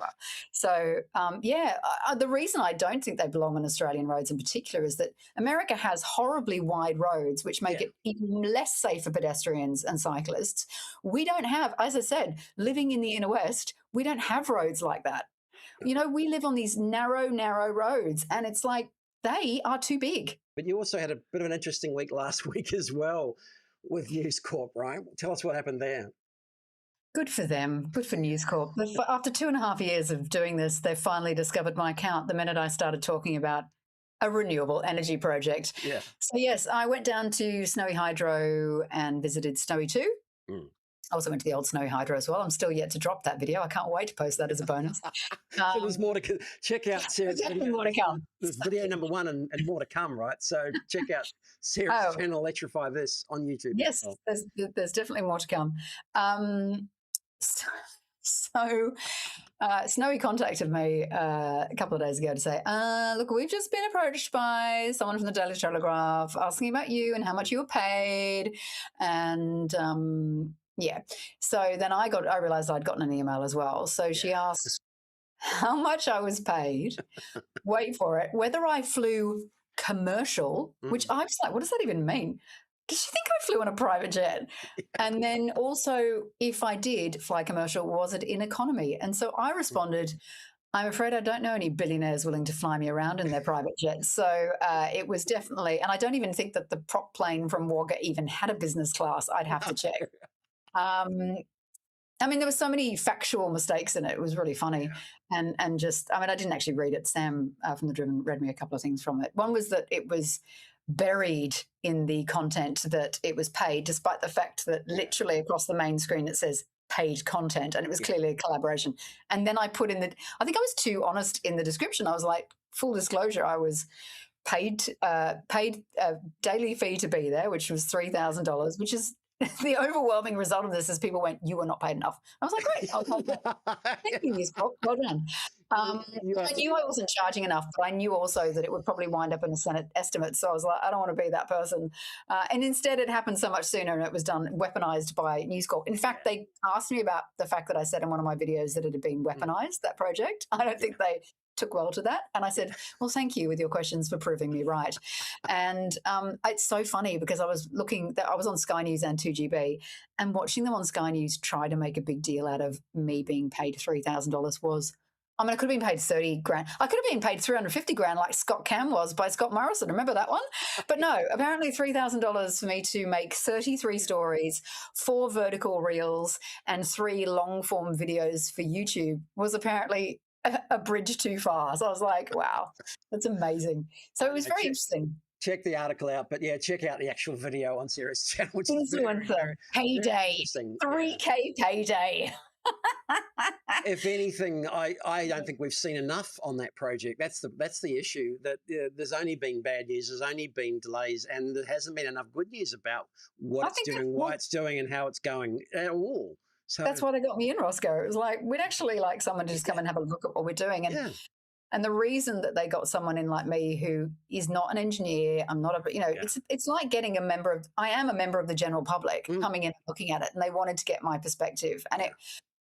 So, the reason I don't think they belong on Australian roads in particular is that America has horribly wide roads, which make it even less safe for pedestrians and cyclists. We don't have, as I said, living in the inner west, we don't have roads like that. You know, we live on these narrow roads, and it's like they are too big. But you also had a bit of an interesting week last week as well with News Corp, right? Tell us what happened there. Good for them. Good for News Corp. After 2.5 years of doing this, they finally discovered my account the minute I started talking about a renewable energy project. Yeah. So, yes, I went down to Snowy Hydro and visited Snowy 2. I also went to the old Snowy Hydro as well. I'm still yet to drop that video. I can't wait to post that as a bonus. So there's more to check out Sarah's video. More to come. There's video number 1 and more to come, right? So check out Sarah's channel, Electrify This, on YouTube. Yes, there's definitely more to come. Snowy contacted me a couple of days ago to say, look, we've just been approached by someone from the Daily Telegraph asking about you and how much you were paid. And so then I realized I'd gotten an email as well. So she asked how much I was paid, wait for it, whether I flew commercial, which I was like, what does that even mean? Does she think I flew on a private jet? And then also, if I did fly commercial, was it in economy? And so I responded, I'm afraid I don't know any billionaires willing to fly me around in their private jets. So it was definitely, and I don't even think that the prop plane from Wagga even had a business class. I'd have to check. I mean, there were so many factual mistakes in it. It was really funny. And just, I mean, I didn't actually read it. Sam from The Driven read me a couple of things from it. One was that it was buried in the content that it was paid, despite the fact that literally across the main screen it says paid content, and it was clearly a collaboration. And then I put in I think I was too honest in the description. I was like, full disclosure, I was paid a daily fee to be there, which was $3,000, which is the overwhelming result of this is people went, you were not paid enough. I was like, great. I'll take that. Thank you, News Corp. Well done. I knew I wasn't charging enough, but I knew also that it would probably wind up in a Senate estimate. So I was like, I don't want to be that person. And instead, it happened so much sooner, and it was weaponized by News Corp. In fact, they asked me about the fact that I said in one of my videos that it had been weaponized, that project. I don't think they took well to that. And I said, well, thank you with your questions for proving me right. And it's so funny because I was on Sky News and 2GB, and watching them on Sky News try to make a big deal out of me being paid $3,000 was, I mean, I could have been paid 30 grand. I could have been paid 350 grand like Scott Cam was by Scott Morrison. Remember that one? But no, apparently $3,000 for me to make 33 stories, 4 vertical reels, and 3 long form videos for YouTube was apparently a bridge too far. So I was like, wow, that's amazing. So it was very interesting. Check the article out, but check out the actual video on Sarah's channel. Which Influencer payday, 3K payday. If anything, I don't think we've seen enough on that project. That's the issue, that there's only been bad news, there's only been delays, and there hasn't been enough good news about what it's doing, why it's doing, and how it's going at all. So that's why they got me in, Rosco. It was like, we'd actually like someone to just come and have a look at what we're doing. And the reason that they got someone in like me who is not an engineer, I'm not it's like getting I am a member of the general public coming in and looking at it, and they wanted to get my perspective. And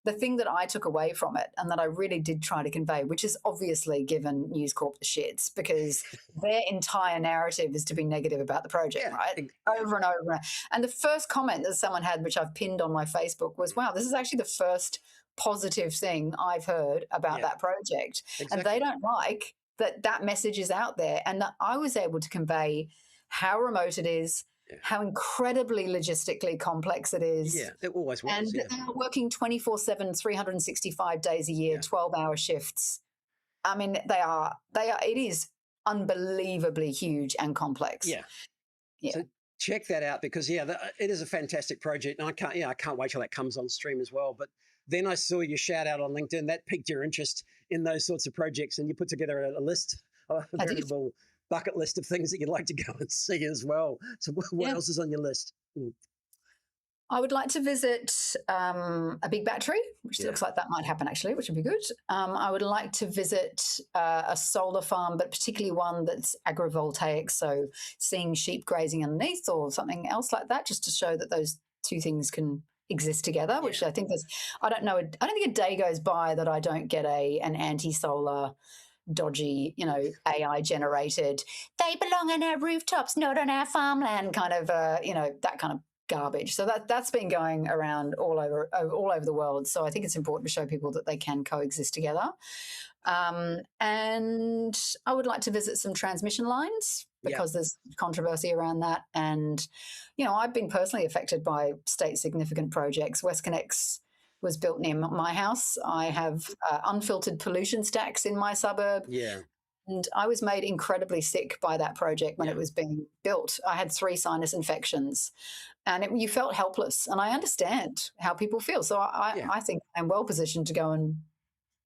the thing that I took away from it and that I really did try to convey, which is obviously given News Corp the shits, because their entire narrative is to be negative about the project, right? Over and over. And the first comment that someone had, which I've pinned on my Facebook, was, wow, this is actually the first positive thing I've heard about that project. Exactly. And they don't like that message is out there, and that I was able to convey how remote it is, how incredibly logistically complex it is. Yeah, it always was. And they're working 24/7, 365 days a year, 12-hour shifts. I mean, it is unbelievably huge and complex. Yeah. So check that out because it is a fantastic project, and I can't wait till that comes on stream as well. But then I saw your shout out on LinkedIn that piqued your interest in those sorts of projects, and you put together a list, a veritable bucket list of things that you'd like to go and see as well. So what else is on your list? I would like to visit a big battery, which looks like that might happen actually, which would be good. I would like to visit a solar farm, but particularly one that's agrivoltaic, so seeing sheep grazing underneath or something else like that, just to show that those two things can exist together, which I think I don't think a day goes by that I don't get an anti-solar dodgy, AI generated, they belong on our rooftops, not on our farmland kind of, that kind of garbage. So that's been going around all over the world. So I think it's important to show people that they can coexist together. And I would like to visit some transmission lines because there's controversy around that. And, I've been personally affected by state significant projects. WestConnex was built near my house. I have unfiltered pollution stacks in my suburb. Yeah. And I was made incredibly sick by that project when it was being built. I had 3 sinus infections and you felt helpless. And I understand how people feel. So I think I'm well positioned to go and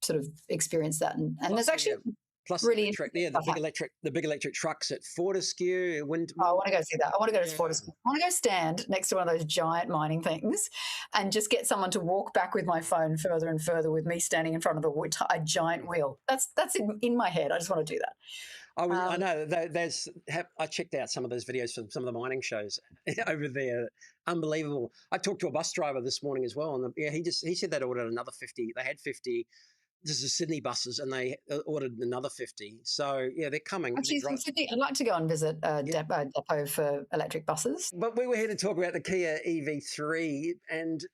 sort of experience that. And there's actually plus really the big electric trucks at Fortescue. I want to go see that. I want to go to Fortescue. I want to go stand next to one of those giant mining things and just get someone to walk back with my phone further and further with me standing in front of a giant wheel. That's in my head. I just want to do that. I know. I checked out some of those videos from some of the mining shows over there. Unbelievable. I talked to a bus driver this morning as well, and he said they'd ordered another 50. They had 50. This is Sydney buses, and they ordered another 50. So they're coming. Actually, from Sydney, I'd like to go and visit a depot for electric buses. But we were here to talk about the Kia EV3, and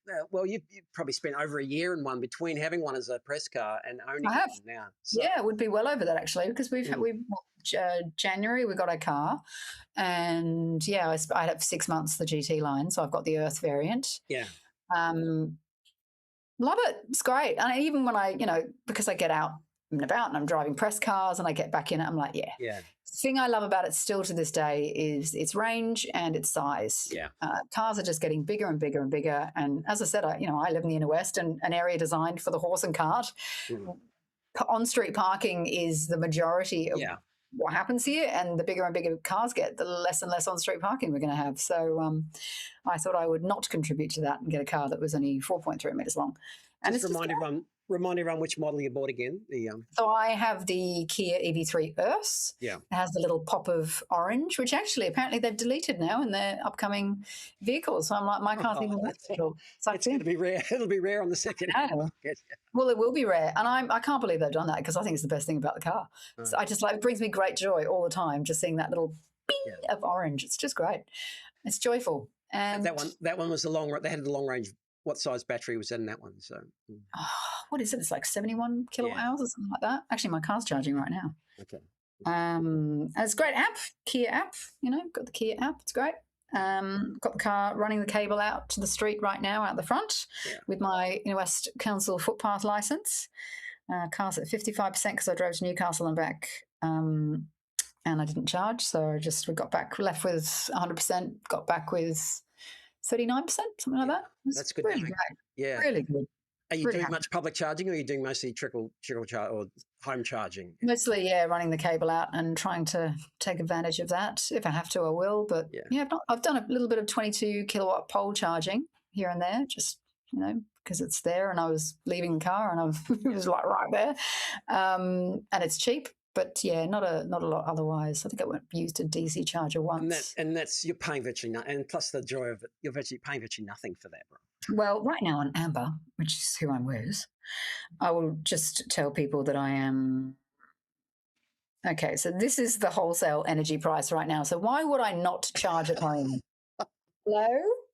you've probably spent over a year in one between having one as a press car and owning one now. So. Yeah, it would be well over that actually, because January we got a car, and I had 6 months the GT line, so I've got the Earth variant. Yeah. Love it. It's great. And even when I, because I get out and about and I'm driving press cars and I get back in it, I'm like, yeah. The thing I love about it still to this day is its range and its size. Yeah. Cars are just getting bigger and bigger and bigger. And as I said, I live in the inner west, and an area designed for the horse and cart. On-street parking is the majority of what happens here, and the bigger and bigger cars get, the less and less on-street parking we're going to have. So I thought I would not contribute to that and get a car that was only 4.3 metres long. And just remind everyone which model you bought again. So I have the Kia EV3 Earth. Yeah. It has the little pop of orange, which actually apparently they've deleted now in their upcoming vehicles. So I'm like, my car's even less little. It's going to be rare. It'll be rare on the second hand. Well, it will be rare. And I can't believe they've done that, because I think it's the best thing about the car. So it brings me great joy all the time just seeing that little bing of orange. It's just great. It's joyful. And that one was they had the long range. What size battery was in that one? So, what is it? It's like 71 kilowatt hours or something like that. Actually, my car's charging right now. Okay. And it's a great app, Kia app. Got the Kia app. It's great. Got the car running the cable out to the street right now out the front with my Inner West Council footpath license. Car's at 55% because I drove to Newcastle and back, and I didn't charge. So we got back, left with 100%, got back with 39%, something like that. That's good. Really great. Yeah. Really good. Are you doing much public charging, or are you doing mostly trickle charge or home charging? Mostly, running the cable out and trying to take advantage of that. If I have to, I will. But I've done a little bit of 22 kilowatt pole charging here and there, just because it's there, and I was leaving the car and it was like right there, and it's cheap. But not a lot otherwise. I think I used a DC charger once. And that's you're paying virtually nothing. And plus the joy of it, you're paying virtually nothing for that, bro. Well, right now on Amber, which is who I'm with, I will just tell people that I am. Okay, so this is the wholesale energy price right now. So why would I not charge at home? Hello?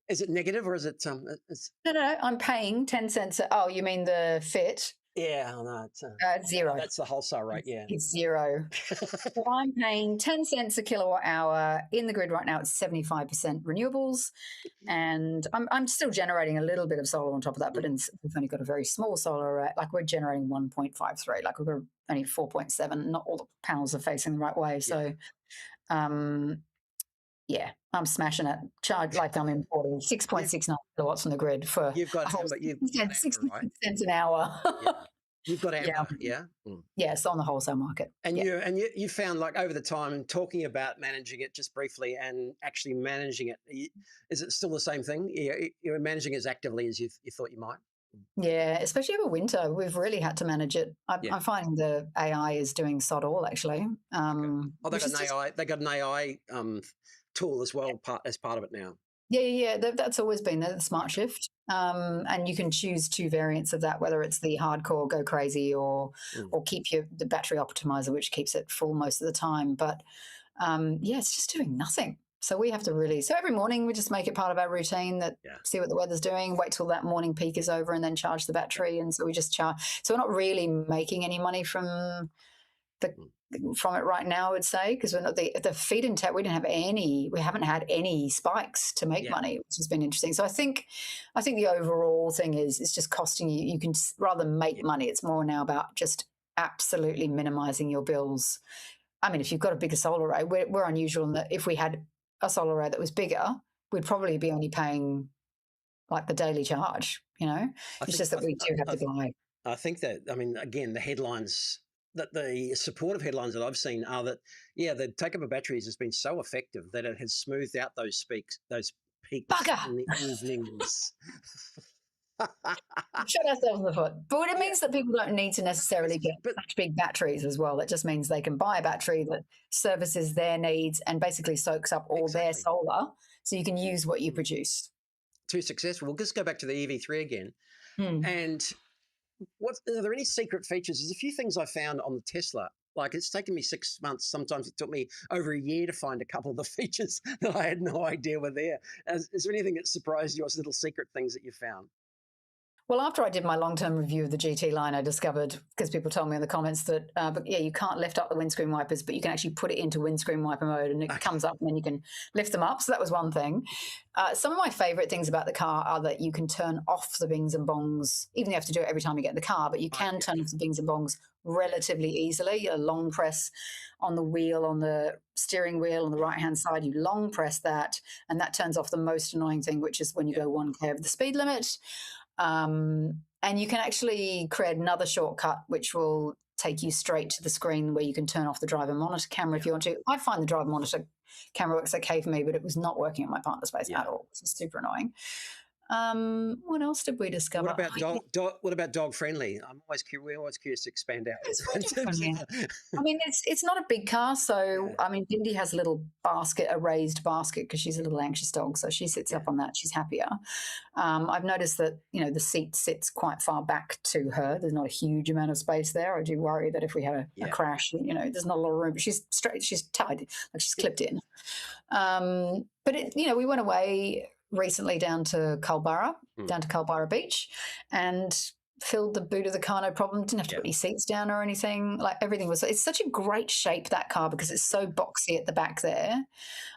Is it negative or is it No, I'm paying 10 cents. Oh, you mean the fit? Yeah, I know. It's, Zero. that's the wholesale rate, yeah. It's zero. So I'm paying 10 cents a kilowatt hour. In the grid right now, it's 75% renewables. And I'm still generating a little bit of solar on top of that, but we've only got a very small solar array. Like we're generating 1.53, like we've got only 4.7. Not all the panels are facing the right way. So, yeah, I'm smashing it. Charge like I'm importing 6.69 kilowatts from the grid for You've got, but you've got 66 right? cents an hour. You've got Amber, yeah. Yeah, it's on the wholesale market. And you found, like, over the time, and talking about managing it just briefly and actually managing it, is it still the same thing? You're managing it as actively as you thought you might? Yeah, especially over winter, we've really had to manage it. I'm finding the AI is doing sod all, actually. Oh, they got an AI tool as well as part of it now. Yeah. That's always been there, the Smart Shift. And you can choose 2 variants of that, whether it's the hardcore go crazy or keep the battery optimizer, which keeps it full most of the time. But it's just doing nothing. So we have to so every morning we just make it part of our routine see what the weather's doing, wait till that morning peak is over and then charge the battery. And so we just charge. So we're not really making any money from it right now, I would say, because we're not the feed in tech. We haven't had any spikes to make money, which has been interesting. So I think the overall thing is it's just costing you. You can rather make money. It's more now about just absolutely minimizing your bills. I mean, if you've got a bigger solar array, we're unusual in that if we had a solar array that was bigger, we'd probably be only paying like the daily charge. It's just that we do have to buy. I think that, I mean, again, the headlines, that the supportive headlines that I've seen are that, the take-up of batteries has been so effective that it has smoothed out those peaks Bugger. in the evenings. Shut ourselves in the foot. But it means that people don't need to necessarily get such big batteries as well. It just means they can buy a battery that services their needs and basically soaks up all their solar, so you can use what you produce. Too successful. We'll just go back to the EV3 again. And are there any secret features? There's a few things I found on the Tesla. Like, it's taken me 6 months. Sometimes it took me over a year to find a couple of the features that I had no idea were there. Is there anything that surprised you, or little secret things that you found? Well, after I did my long-term review of the GT line, I discovered, because people told me in the comments that, you can't lift up the windscreen wipers, but you can actually put it into windscreen wiper mode and it comes up and then you can lift them up. So that was one thing. Some of my favourite things about the car are that you can turn off the bings and bongs, even though you have to do it every time you get in the car, but you can turn off the bings and bongs relatively easily. A long press on the wheel, on the steering wheel on the right-hand side, you long press that, and that turns off the most annoying thing, which is when you go 1K over the speed limit. And you can actually create another shortcut which will take you straight to the screen where you can turn off the driver monitor camera if you want to. I find the driver monitor camera works okay for me, but it was not working at my partner's place at all. This is super annoying. What else did we discover? What about dog friendly? We're always curious to expand out. I mean, it's not a big car, so I mean, Bindi has a little basket, a raised basket, because she's a little anxious dog, so she sits up on that. She's happier. I've noticed that the seat sits quite far back to her. There's not a huge amount of space there. I do worry that if we had a crash, there's not a lot of room. But she's straight. She's tied, like she's clipped in. But we went away recently down to Culburra Beach, and filled the boot of the car, no problem. Didn't have to put any seats down or anything. Like, everything was. It's such a great shape, that car, because it's so boxy at the back there.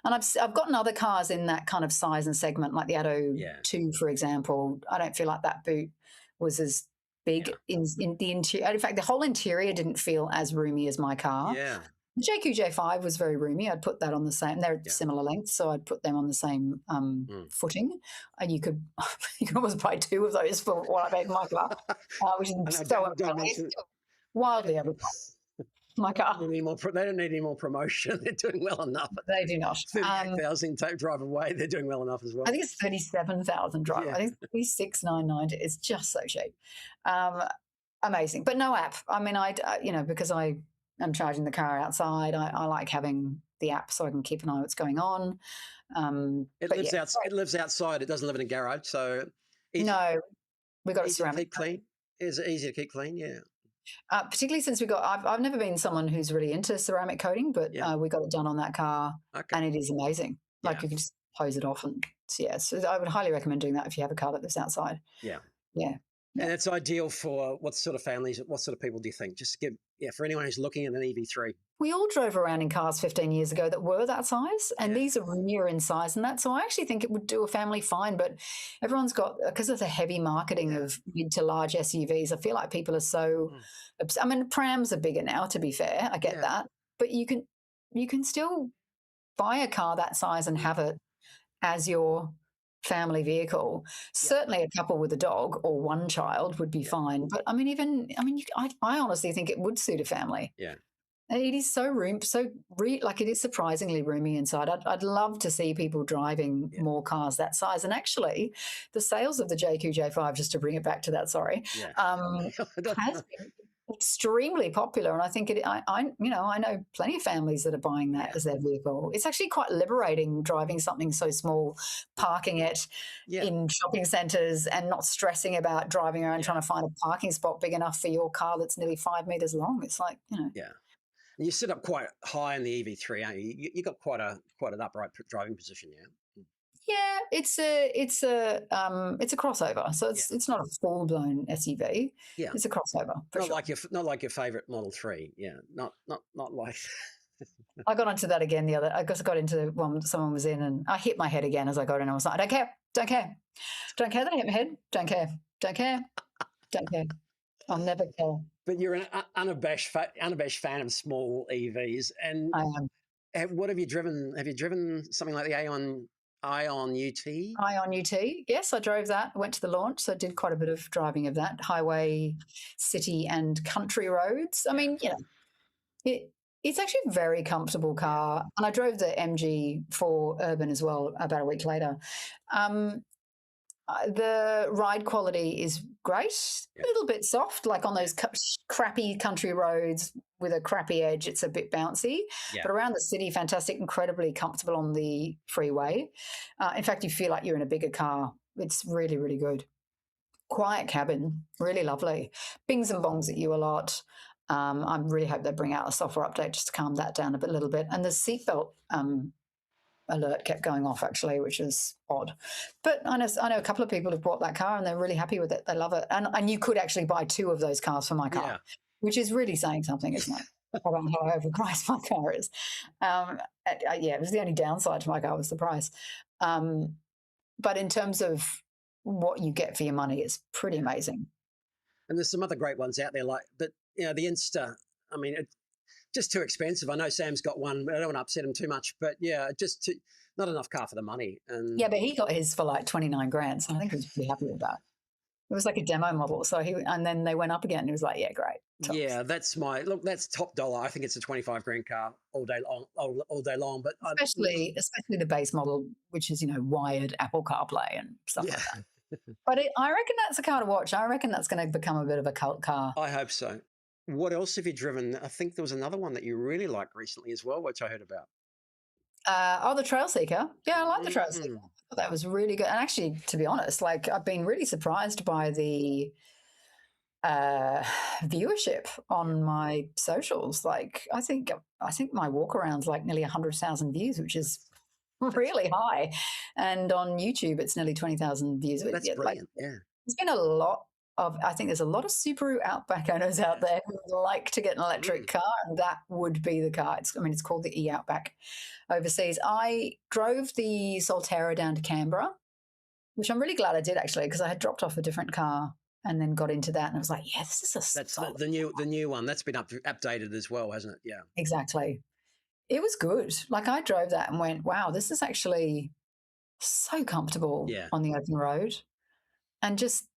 And I've gotten other cars in that kind of size and segment, like the Atto 2, for example. I don't feel like that boot was as big in the interior. In fact, the whole interior didn't feel as roomy as my car. Yeah. The JQ-J5 was very roomy. I'd put that on the same. They're similar lengths, so I'd put them on the same footing. And you could almost buy 2 of those for what I paid for my car, which is so wildly overpriced. My car. They don't need any more promotion. They're doing well enough. They do not. 38,000 drive away. They're doing well enough as well. I think it's 37,000 drive. I think it's 36,990. It's just so cheap. Amazing, but no app. I mean, because I'm charging the car outside. I like having the app so I can keep an eye on what's going on. It lives outside. It doesn't live in a garage. So no, we got a ceramic clean. Is it easy to keep clean? Yeah. Particularly since I've never been someone who's really into ceramic coating, but we got it done on that car, and it is amazing. Like, you can just hose it off, and so I would highly recommend doing that if you have a car that lives outside. Yeah. Yeah. And it's ideal for what sort of families, what sort of people do you think? Just give, for anyone who's looking at an EV3. We all drove around in cars 15 years ago that were that size, and Yeah. these are newer in size and that. So I actually think it would do a family fine, but everyone's got, because of the heavy marketing of mid to large SUVs, I feel like people are so, I mean, prams are bigger now, to be fair. I get that. But you can still buy a car that size and have it as your family vehicle. Certainly a couple with a dog or one child would be fine. But I mean, I honestly think it would suit a family. Yeah. It is so like it is surprisingly roomy inside. I'd love to see people driving more cars that size. And actually, the sales of the JQ J5, just to bring it back to that, has been extremely popular. And I think I know plenty of families that are buying that as their vehicle. It's actually quite liberating driving something so small, parking it in shopping centres and not stressing about driving around trying to find a parking spot big enough for your car that's nearly 5 metres long. It's like, Yeah. And you sit up quite high in the EV3, aren't you? You got quite an upright driving position, yeah. Yeah, it's a crossover, so it's not a full blown SUV. Yeah, it's a crossover. Not like your favourite Model 3. Yeah, not like. I got onto that again the other. I got into one someone was in, and I hit my head again as I got in. I was like, I don't care that I hit my head. Don't care. I'll never care. But you're an unabashed fan of small EVs, and I am. What have you driven? Have you driven something like the Ion UT? Ion UT, yes, I drove that. I went to the launch, so I did quite a bit of driving of that, highway, city and country roads. I mean, it's actually a very comfortable car. And I drove the MG4 Urban as well about a week later. The ride quality is great, a little bit soft, like on those crappy country roads with a crappy edge, it's a bit bouncy. But around the city, fantastic, incredibly comfortable on the freeway. In fact, you feel like you're in a bigger car. It's really, really good. Quiet cabin, really lovely. Bings and bongs at you a lot. I really hope they bring out a software update just to calm that down a little bit. And the seatbelt alert kept going off actually, which is odd. But I know a couple of people have bought that car and they're really happy with it. They love it. And you could actually buy 2 of those cars for my car, which is really saying something, isn't it? About how overpriced my car is. It was the only downside to my car was the price. But in terms of what you get for your money, it's pretty amazing. And there's some other great ones out there, the Insta. I mean, it's just too expensive. I know Sam's got one, but I don't want to upset him too much. But not enough car for the money. And but he got his for like 29 grand, so I think he was pretty happy with that. It was like a demo model, and then they went up again. And he was like, "Yeah, great." Tops. Yeah, that's top dollar. I think it's a 25 grand car all day long. But especially the base model, which is wired Apple CarPlay and stuff like that. But I reckon that's a car to watch. I reckon that's going to become a bit of a cult car. I hope so. What else have you driven? I think there was another one that you really liked recently as well, which I heard about. The Trail Seeker. Yeah, I like the Trail Seeker. That was really good. And actually, to be honest, I've been really surprised by the viewership on my socials. I think my walk around's nearly 100,000 views, which is really high. And on YouTube, it's nearly 20,000 views. That's brilliant. There's been a lot I think there's a lot of Subaru Outback owners out there who would like to get an electric car, and that would be the car. It's called the e-Outback overseas. I drove the Solterra down to Canberra, which I'm really glad I did actually, because I had dropped off a different car and then got into that, and I was like, yeah, this is that's the new one. That's been updated as well, hasn't it? Yeah, exactly. It was good. I drove that and went, wow, this is actually so comfortable on the open road, and just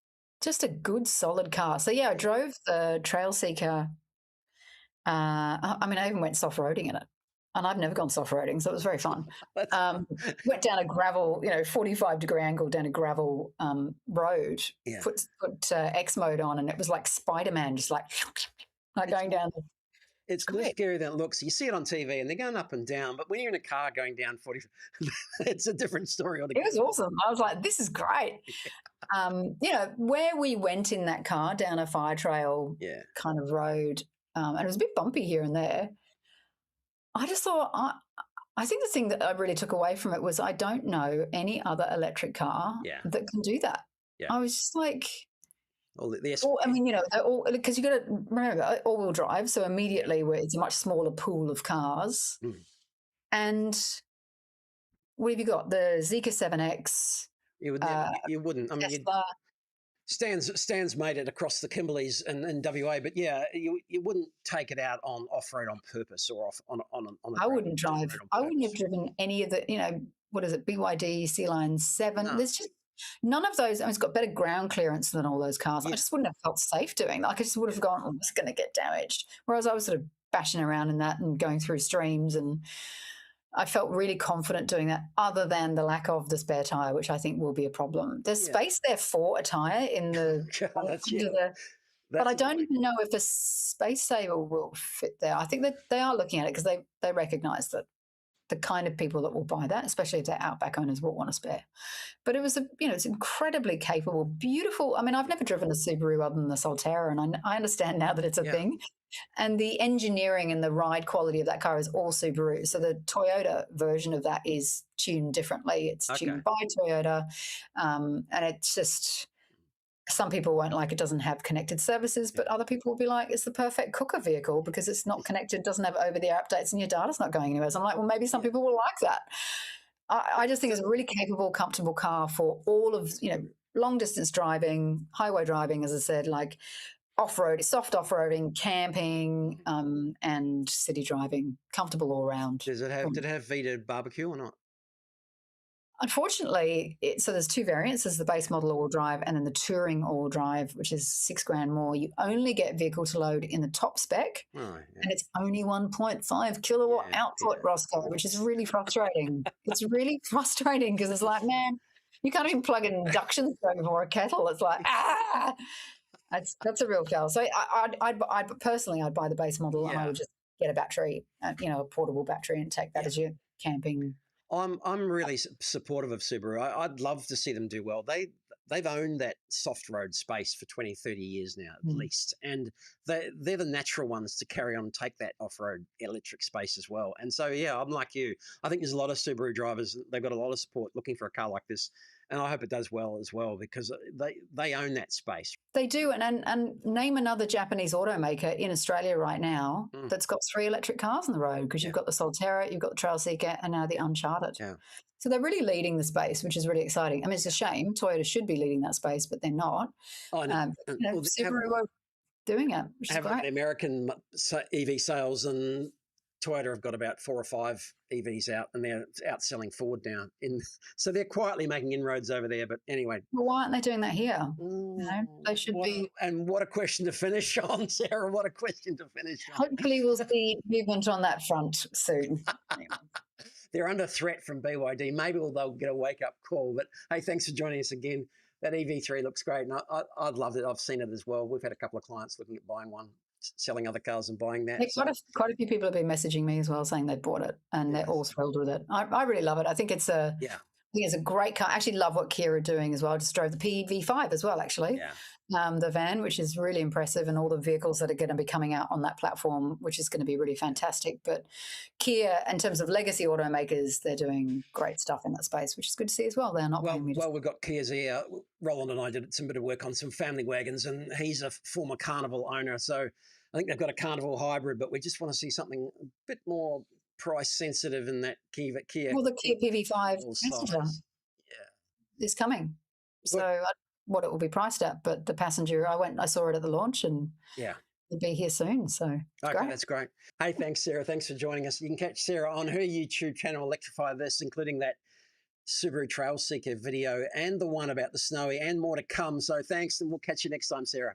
a good, solid car. So, I drove the Trail Seeker. I even went soft-roading in it, and I've never gone soft-roading, so it was very fun. Went down a gravel, 45-degree angle down a gravel road, put X mode on, and it was like Spider-Man, just going down. It's more scary than it looks. You see it on TV and they're going up and down, but when you're in a car going down 40, it's a different story altogether. It was awesome. I was like, this is great. Where we went in that car down a fire trail kind of road, and it was a bit bumpy here and there. I just thought, I think the thing that I really took away from it was I don't know any other electric car that can do that. Yeah. I was just like, All the Well, I mean, you know, they're all, because you got to remember all-wheel drive, so immediately where it's a much smaller pool of cars. And what have you got? The Zeekr 7X. you would never, you wouldn't. I mean, Tesla. Stan's made it across the Kimberleys and WA, but yeah, you wouldn't take it out on off-road on purpose or on I wouldn't drive. I wouldn't have driven any of the, you know, what is it, BYD, Sea-Line 7. No. There's just none of those. I mean, it's got better ground clearance than all those cars. Yeah. I just wouldn't have felt safe doing that. Like, I just would have gone, oh, it's going to get damaged. Whereas I was sort of bashing around in that and going through streams, and I felt really confident doing that, other than the lack of the spare tyre, which I think will be a problem. There's space there for a tyre in the, but I don't even know if a Space Saver will fit there. I think that they are looking at it because they recognise that the kind of people that will buy that, especially if they're Outback owners, will want a spare. But it was it's incredibly capable, beautiful. I mean, I've never driven a Subaru other than the Solterra, and I understand now that it's a thing. And the engineering and the ride quality of that car is all Subaru. So the Toyota version of that is tuned differently. It's tuned by Toyota, and it's just, some people won't like it doesn't have connected services, but other people will be like, it's the perfect cooker vehicle because it's not connected, doesn't have over-the-air updates, and your data's not going anywhere. So I'm like, well, maybe some people will like that. I just think it's a really capable, comfortable car for all of, long-distance driving, highway driving, as I said, like off-road, soft off-roading, camping, and city driving, comfortable all around. Did it have Vita barbecue or not? Unfortunately, so there's two variants. There's the base model all-wheel drive and then the touring all-wheel drive, which is $6,000 more. You only get vehicle to load in the top spec, and it's only 1.5 kilowatt output, Rosco, which is really frustrating. It's really frustrating because it's like, man, you can't even plug an induction stove or a kettle. It's like, that's a real kill. So I'd personally, I'd buy the base model and I would just get a battery, a portable battery, and take that as your camping. I'm really supportive of Subaru. I'd love to see them do well. They've owned that soft road space for 20, 30 years now at least, and they're the natural ones to carry on and take that off-road electric space as well. And so, I'm like you. I think there's a lot of Subaru drivers, they've got a lot of support looking for a car like this, and I hope it does well as well because they own that space. They do, and name another Japanese automaker in Australia right now that's got 3 electric cars on the road, because you've got the Solterra, you've got the Trailseeker, and now the Uncharted. Yeah. So they're really leading the space, which is really exciting. I mean, it's a shame. Toyota should be leading that space, but they're not. Oh, no. Subaru are doing it, which is great. American EV sales, and Toyota have got about 4 or 5 EVs out, and they're outselling Ford now. So they're quietly making inroads over there. But anyway. Well, why aren't they doing that here? They should be. And what a question to finish on, Sarah. What a question to finish on. Hopefully we'll see movement on that front soon. They're under threat from BYD. Maybe they'll get a wake-up call. But, hey, thanks for joining us again. That EV3 looks great, and I'd love it. I've seen it as well. We've had a couple of clients looking at buying one, selling other cars and buying that. Quite a few people have been messaging me as well saying they bought it, and they're all thrilled with it. I really love it. I think it's a great car. I actually love what Kia are doing as well. I just drove the EV3 as well, actually. The van, which is really impressive, and all the vehicles that are going to be coming out on that platform, which is going to be really fantastic. But Kia, in terms of legacy automakers, they're doing great stuff in that space, which is good to see as well. They're not paying me. Well, we've got Kia's here. Roland and I did some bit of work on some family wagons, and he's a former Carnival owner. So I think they've got a Carnival hybrid, but we just want to see something a bit more price sensitive in that Kia. Well, the Kia EV3 is coming. So what it will be priced at, but the passenger, I saw it at the launch, and it'll be here soon. So great. That's great. Hey, thanks, Sarah. Thanks for joining us. You can catch Sarah on her YouTube channel, Electrify This, including that Subaru Trailseeker video and the one about the Snowy, and more to come. So thanks, and we'll catch you next time, Sarah.